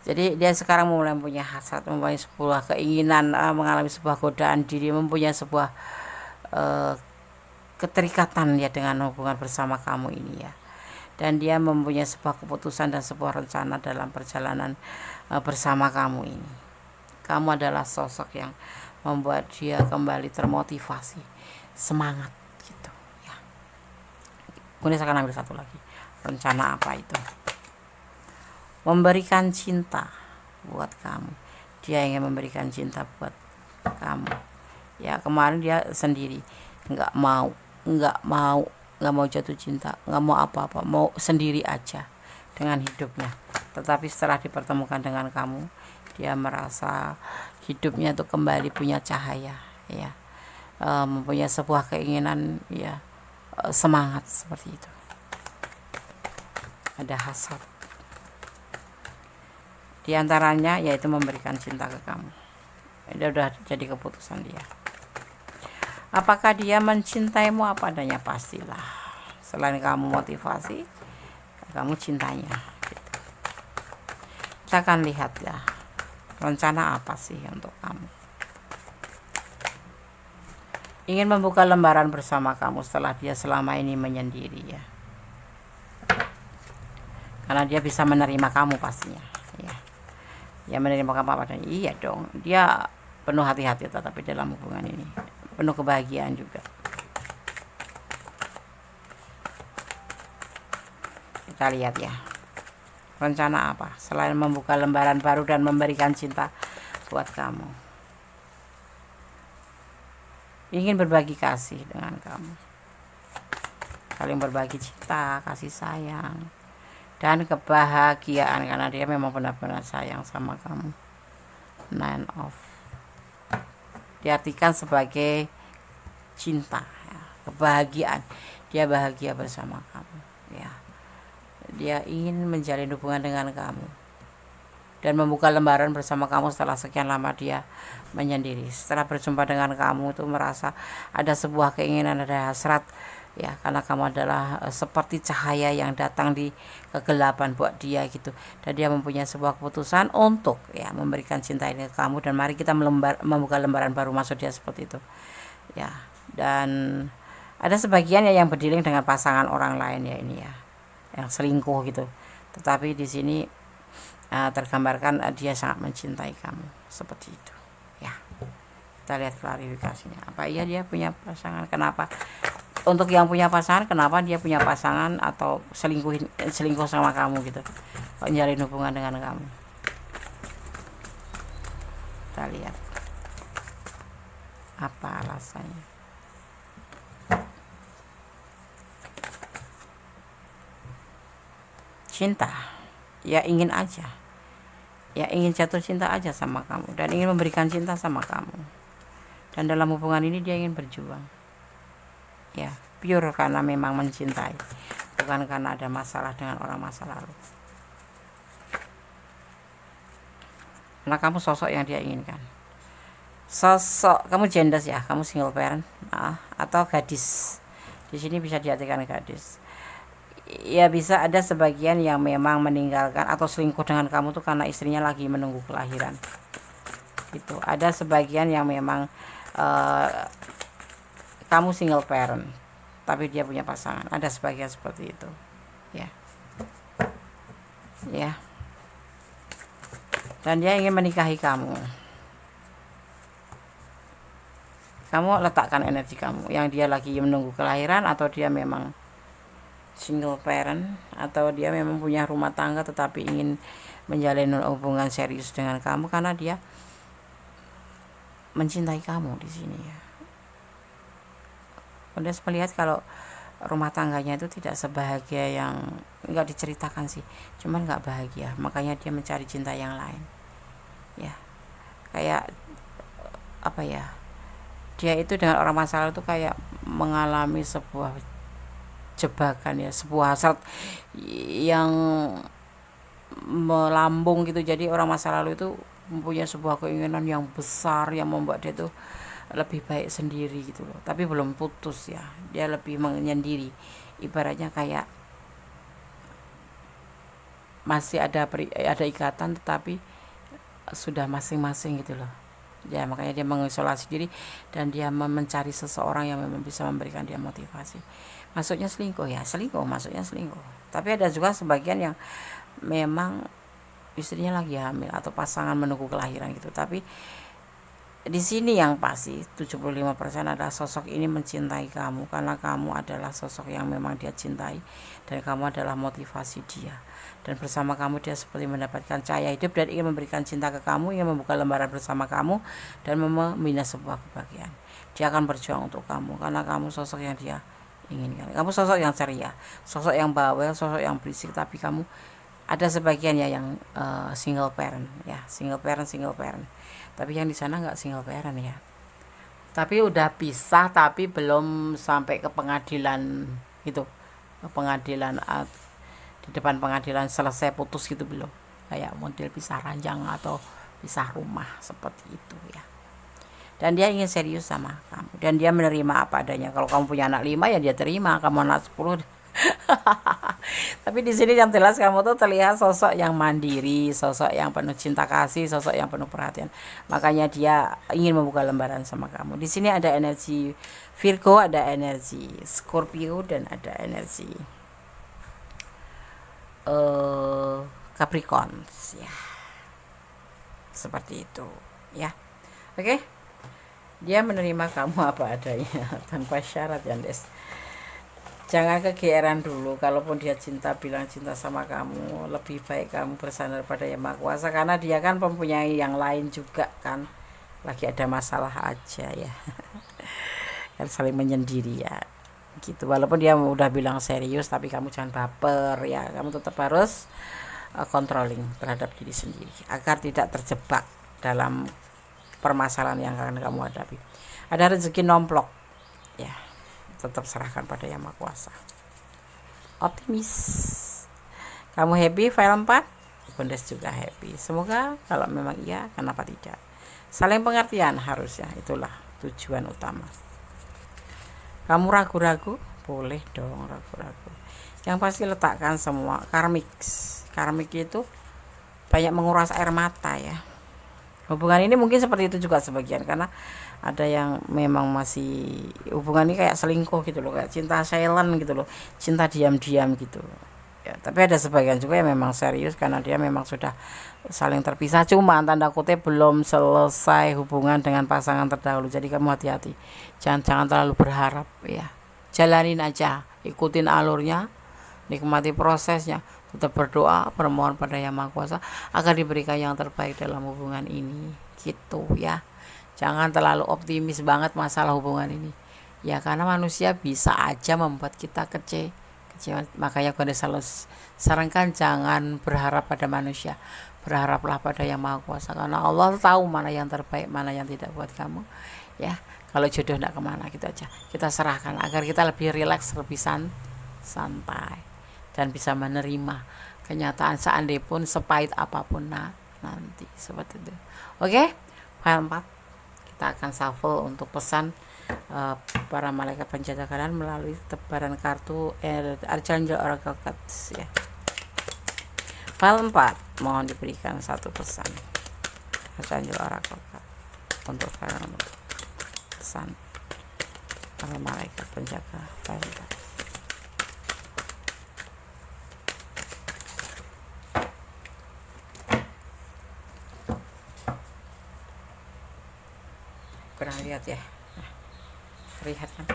Jadi dia sekarang mulai punya hasrat, mempunyai sebuah keinginan, mengalami sebuah godaan diri, mempunyai sebuah keterikatan ya dengan hubungan bersama kamu ini, ya. Dan dia mempunyai sebuah keputusan dan sebuah rencana dalam perjalanan bersama kamu ini. Kamu adalah sosok yang membuat dia kembali termotivasi, semangat gitu, ya. Kemudian saya akan ambil satu lagi. Rencana apa itu? Memberikan cinta buat kamu. Dia ingin memberikan cinta buat kamu, ya. Kemarin dia sendiri, nggak mau jatuh cinta, nggak mau apa-apa, mau sendiri aja dengan hidupnya. Tetapi setelah dipertemukan dengan kamu, dia merasa hidupnya tuh kembali punya cahaya, ya, mempunyai sebuah keinginan, ya, semangat seperti itu. Ada hasrat di antaranya, yaitu memberikan cinta ke kamu. Dia udah jadi keputusan dia. Apakah dia mencintaimu apa adanya? Pastilah. Selain kamu motivasi, kamu cintanya gitu. Kita akan lihat, ya, rencana apa sih untuk kamu. Ingin membuka lembaran bersama kamu setelah dia selama ini menyendiri, ya. Karena dia bisa menerima kamu pastinya, ya. Ya, menerima kamu apa adanya. Iya dong, dia penuh hati-hati tetapi dalam hubungan ini penuh kebahagiaan juga. Kita lihat, ya, rencana apa selain membuka lembaran baru dan memberikan cinta buat kamu. Ingin berbagi kasih dengan kamu, saling berbagi cinta, kasih sayang, dan kebahagiaan, karena dia memang benar-benar sayang sama kamu. Nine of diartikan sebagai cinta, ya, kebahagiaan. Dia bahagia bersama kamu, ya. Dia ingin menjalin hubungan dengan kamu dan membuka lembaran bersama kamu setelah sekian lama dia menyendiri. Setelah berjumpa dengan kamu itu merasa ada sebuah keinginan, ada hasrat, ya, karena kamu adalah seperti cahaya yang datang di kegelapan buat dia gitu. Dan dia mempunyai sebuah keputusan untuk, ya, memberikan cinta ini ke kamu, dan mari kita membuka lembaran baru, maksud dia seperti itu, ya. Dan ada sebagian, ya, yang berdealing dengan pasangan orang lain, ya, ini, ya, yang selingkuh gitu. Tetapi di sini tergambarkan dia sangat mencintai kamu seperti itu, ya. Kita lihat klarifikasinya. Apa iya dia punya pasangan? Kenapa? Untuk yang punya pasangan, kenapa dia punya pasangan atau selingkuh sama kamu gitu, kok nyalin hubungan dengan kamu? Kita lihat apa alasannya. Cinta, ya, ingin aja, ya, ingin jatuh cinta aja sama kamu dan ingin memberikan cinta sama kamu. Dan dalam hubungan ini dia ingin berjuang, ya, pure karena memang mencintai, bukan karena ada masalah dengan orang masa lalu. Karena kamu sosok yang dia inginkan. Sosok kamu gender, ya, kamu single parent, atau gadis. Di sini bisa diartikan gadis. Ya, bisa ada sebagian yang memang meninggalkan atau selingkuh dengan kamu tuh karena istrinya lagi menunggu kelahiran. Itu ada sebagian yang memang kamu single parent tapi dia punya pasangan, ada sebagian seperti itu ya. Ya, dan dia ingin menikahi kamu. Kamu letakkan energi kamu yang dia lagi menunggu kelahiran, atau dia memang single parent, atau dia memang punya rumah tangga tetapi ingin menjalin hubungan serius dengan kamu karena dia mencintai kamu di sini ya. Udah melihat kalau rumah tangganya itu tidak sebahagia yang nggak diceritakan sih, cuman nggak bahagia, makanya dia mencari cinta yang lain ya. Kayak apa ya, dia itu dengan orang masa lalu itu kayak mengalami sebuah jebakan ya, sebuah hasrat yang melambung gitu. Jadi orang masa lalu itu mempunyai sebuah keinginan yang besar yang membuat dia tuh lebih baik sendiri gitu loh, tapi belum putus ya, dia lebih menyendiri, ibaratnya kayak masih ada ikatan tetapi sudah masing-masing gitu loh ya. Makanya dia mengisolasi diri dan dia mencari seseorang yang memang bisa memberikan dia motivasi. Maksudnya selingkuh ya, maksudnya selingkuh. Tapi ada juga sebagian yang memang istrinya lagi hamil atau pasangan menunggu kelahiran gitu. Tapi di sini yang pasti 75% adalah sosok ini mencintai kamu karena kamu adalah sosok yang memang dia cintai dan kamu adalah motivasi dia. Dan bersama kamu dia seperti mendapatkan cahaya hidup dan ingin memberikan cinta ke kamu, ingin membuka lembaran bersama kamu dan membina sebuah kebahagiaan. Dia akan berjuang untuk kamu karena kamu sosok yang dia inginkan. Kamu sosok yang ceria, sosok yang bawel, sosok yang berisik, tapi kamu ada sebagian ya yang single parent ya, single parent. Tapi yang di sana nggak single parent ya. Tapi udah pisah tapi belum sampai ke pengadilan gitu. Ke pengadilan di depan pengadilan selesai putus gitu belum. Kayak model pisah ranjang atau pisah rumah seperti itu ya. Dan dia ingin serius sama kamu dan dia menerima apa adanya. Kalau kamu punya anak 5 ya dia terima, kamu anak 10 tapi di sini yang jelas kamu tuh terlihat sosok yang mandiri, sosok yang penuh cinta kasih, sosok yang penuh perhatian. Makanya dia ingin membuka lembaran sama kamu. Di sini ada energi Virgo, ada energi Scorpio, dan ada energi Capricorn ya. Seperti itu ya. Oke. Dia menerima kamu apa adanya tanpa syarat ya, Des. Jangan kegeeran dulu. Kalaupun dia cinta, bilang cinta sama kamu, lebih baik kamu bersandar pada Yang Maha Kuasa karena dia kan mempunyai yang lain juga kan. Lagi ada masalah aja ya. Kan saling menyendiri ya. Gitu. Walaupun dia udah bilang serius, tapi kamu jangan baper ya. Kamu tetap harus controlling terhadap diri sendiri agar tidak terjebak dalam permasalahan yang akan kamu hadapi. Ada rezeki nomplok ya. Tetap serahkan pada Yang Maha Kuasa. Optimis. Kamu happy file 4? Bundes juga happy. Semoga kalau memang iya, kenapa tidak? Saling pengertian harusnya, itulah tujuan utama. Kamu ragu-ragu? Boleh dong ragu-ragu. Yang pasti letakkan semua karmik. Karmik itu banyak menguras air mata ya. Hubungan ini mungkin seperti itu juga sebagian karena ada yang memang masih hubungan ini kayak selingkuh gitu loh, kayak cinta silent gitu loh, cinta diam-diam gitu ya. Tapi ada sebagian juga yang memang serius karena dia memang sudah saling terpisah, cuma tanda kutip belum selesai hubungan dengan pasangan terdahulu. Jadi kamu hati-hati, jangan terlalu berharap ya, jalanin aja, ikutin alurnya, nikmati prosesnya, tetap berdoa, bermohon pada Yang Maha Kuasa agar diberikan yang terbaik dalam hubungan ini gitu ya. Jangan terlalu optimis banget masalah hubungan ini ya, karena manusia bisa aja membuat kita kecewa. Makanya gue selalu sarankan jangan berharap pada manusia, berharaplah pada Yang Maha Kuasa karena Allah tahu mana yang terbaik, mana yang tidak buat kamu ya. Kalau jodoh tidak kemana gitu aja kita serahkan agar kita lebih rileks, lebih santai dan bisa menerima kenyataan seandainya pun sepahit apapun nanti seperti itu. Oke, file 4 kita akan shuffle untuk pesan para malaikat penjaga kanan melalui tebaran kartu Archangel Oracle Cards ya. File 4 mohon diberikan satu pesan Archangel Oracle Cards. untuk sekarang untuk pesan para malaikat penjaga file. Pernah lihat ya? Nah, terlihat kan?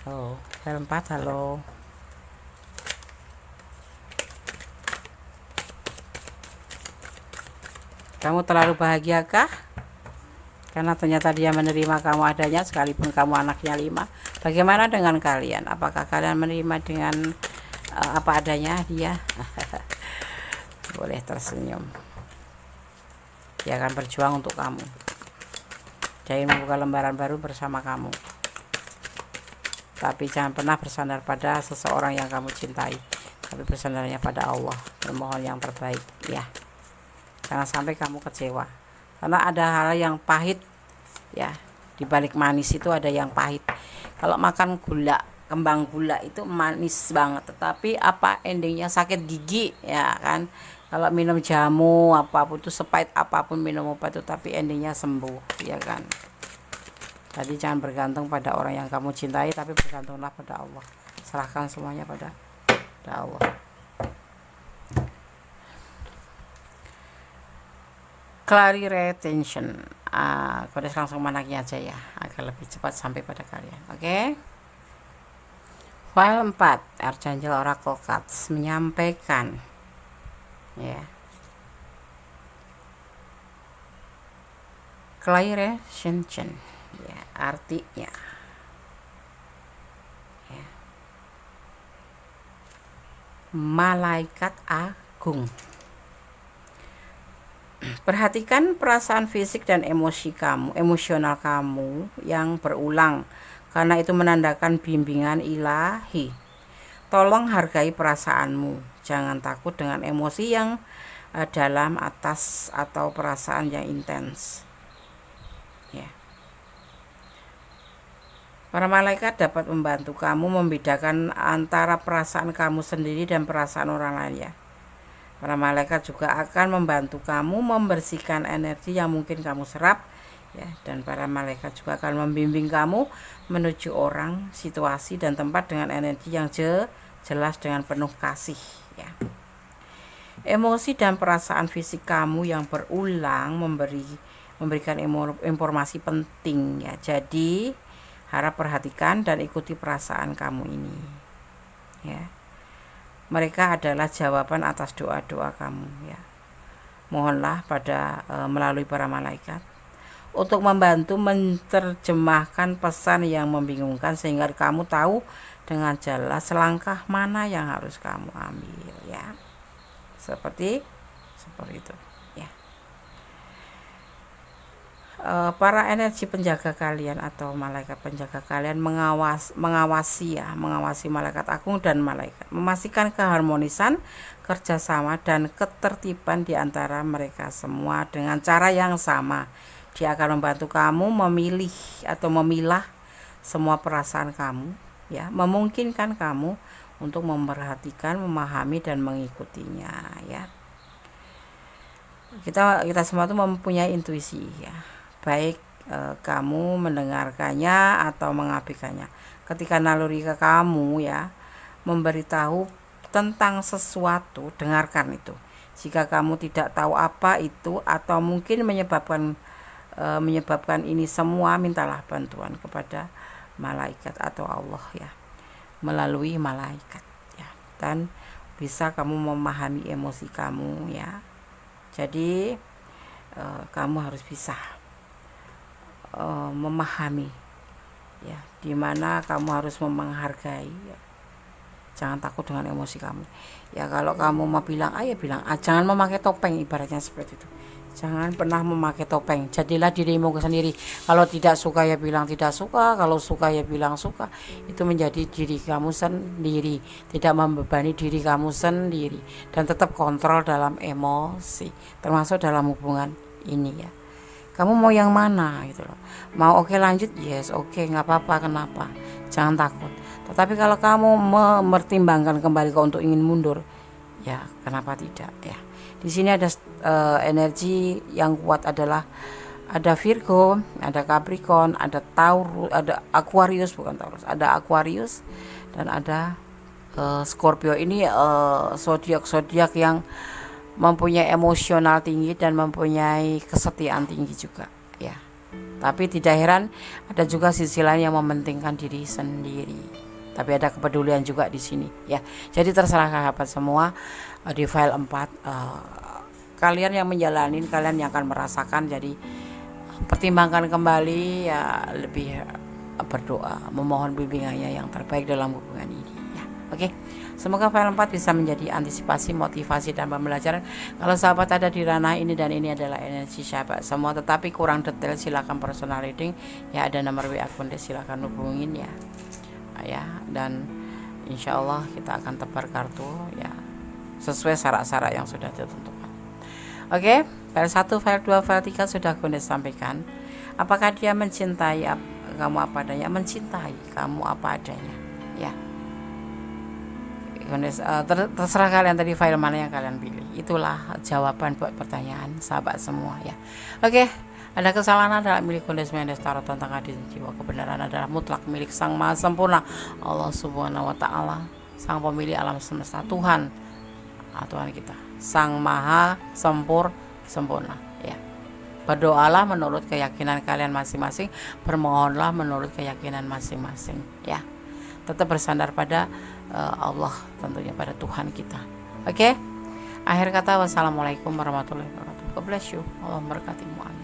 Oh, file 4, halo. Kamu terlalu bahagiakah? Karena ternyata dia menerima kamu adanya sekalipun kamu anaknya 5. Bagaimana dengan kalian? Apakah kalian menerima dengan apa adanya dia? Boleh tersenyum. Dia akan berjuang untuk kamu. Dia ingin membuka lembaran baru bersama kamu. Tapi jangan pernah bersandar pada seseorang yang kamu cintai, tapi bersandarnya pada Allah, memohon yang terbaik ya. Jangan sampai kamu kecewa, karena ada hal yang pahit ya. Di balik manis itu ada yang pahit. Kalau makan gula, kembang gula itu manis banget, tetapi apa endingnya? Sakit gigi ya kan. Kalau minum jamu apapun itu, sepahit apapun minum obat itu, tapi endingnya sembuh ya kan. Jadi jangan bergantung pada orang yang kamu cintai, tapi bergantunglah pada Allah. Serahkan semuanya pada Allah. Clary retention. Kodes langsung manaknya aja ya, agar lebih cepat sampai pada kalian. Oke. File 4, Archangel Oracle Cards menyampaikan ya. Clary retention ya, artinya ya, malaikat agung. Perhatikan perasaan fisik dan emosional kamu yang berulang, karena itu menandakan bimbingan ilahi. Tolong hargai perasaanmu, jangan takut dengan emosi yang dalam atas atau perasaan yang intens ya. Para malaikat dapat membantu kamu membedakan antara perasaan kamu sendiri dan perasaan orang lain ya. Para malaikat juga akan membantu kamu membersihkan energi yang mungkin kamu serap ya, dan para malaikat juga akan membimbing kamu menuju orang, situasi dan tempat dengan energi yang jelas dengan penuh kasih ya. Emosi dan perasaan fisik kamu yang berulang memberikan informasi penting ya. Jadi harap perhatikan dan ikuti perasaan kamu ini ya. Mereka adalah jawaban atas doa-doa kamu ya. Mohonlah pada melalui para malaikat untuk membantu menerjemahkan pesan yang membingungkan, sehingga kamu tahu dengan jelas langkah mana yang harus kamu ambil ya. Seperti itu ya. Para energi penjaga kalian atau malaikat penjaga kalian mengawasi malaikat agung dan malaikat, memastikan keharmonisan, kerjasama dan ketertiban di antara mereka semua dengan cara yang sama. Dia akan membantu kamu memilih atau memilah semua perasaan kamu ya, memungkinkan kamu untuk memperhatikan, memahami dan mengikutinya ya. Kita semua itu mempunyai intuisi ya, baik kamu mendengarkannya atau mengabaikannya. Ketika naluri ke kamu ya memberitahu tentang sesuatu, dengarkan itu. Jika kamu tidak tahu apa itu atau mungkin menyebabkan ini semua, mintalah bantuan kepada malaikat atau Allah ya, melalui malaikat ya, dan bisa kamu memahami emosi kamu ya. Jadi kamu harus bisa memahami ya, dimana kamu harus menghargai ya. Jangan takut dengan emosi kamu ya. Kalau kamu mau bilang ya bilang, jangan memakai topeng, ibaratnya seperti itu. Jangan pernah memakai topeng, jadilah dirimu sendiri. Kalau tidak suka ya bilang tidak suka, kalau suka ya bilang suka. Itu menjadi diri kamu sendiri, tidak membebani diri kamu sendiri, dan tetap kontrol dalam emosi, termasuk dalam hubungan ini ya. Kamu mau yang mana gitu loh. Mau oke lanjut, yes oke, nggak apa-apa, kenapa, jangan takut. Tetapi kalau kamu mempertimbangkan kembali untuk ingin mundur, ya kenapa tidak ya. Di sini ada energi yang kuat adalah ada Virgo, ada Capricorn, ada Taurus, ada Aquarius, bukan Taurus, ada Aquarius dan ada Scorpio. Ini zodiak yang mempunyai emosional tinggi dan mempunyai kesetiaan tinggi juga ya. Tapi tidak heran ada juga sisi lain yang mementingkan diri sendiri. Tapi ada kepedulian juga di sini ya. Jadi terserah sahabat semua, di file 4 kalian yang menjalani, kalian yang akan merasakan. Jadi pertimbangkan kembali ya, lebih berdoa memohon bimbingannya yang terbaik dalam hubungan ini ya. Oke. Semoga file 4 bisa menjadi antisipasi, motivasi dan pembelajaran. Kalau sahabat ada di ranah ini dan ini adalah energi sahabat semua, tetapi kurang detail, silakan personal reading ya, ada nomor WA Kundes, silakan hubungin ya. Ya, dan insya Allah kita akan tebar kartu ya sesuai syarat-syarat yang sudah ditentukan. Oke, file 1, file 2, file 3 sudah Kundes sampaikan. Apakah dia mencintai kamu apa adanya? Mencintai kamu apa adanya ya. Kundes terserah kalian tadi file mana yang kalian pilih. Itulah jawaban buat pertanyaan sahabat semua ya. Oke, ada kesalahan adalah milik Kundes Mendes Tarot tentang hadis jiwa. Kebenaran adalah mutlak milik Sang Maha Sempurna, Allah Subhanahu wa Ta'ala, Sang Pemilik alam semesta, Tuhan kita, Sang Maha Sempurna ya. Berdoalah menurut keyakinan kalian masing-masing, bermohonlah menurut keyakinan masing-masing ya. Tetap bersandar pada Allah, tentunya pada Tuhan kita. Oke. Akhir kata, wassalamualaikum warahmatullahi wabarakatuh. God bless you. Allah memberkatimu.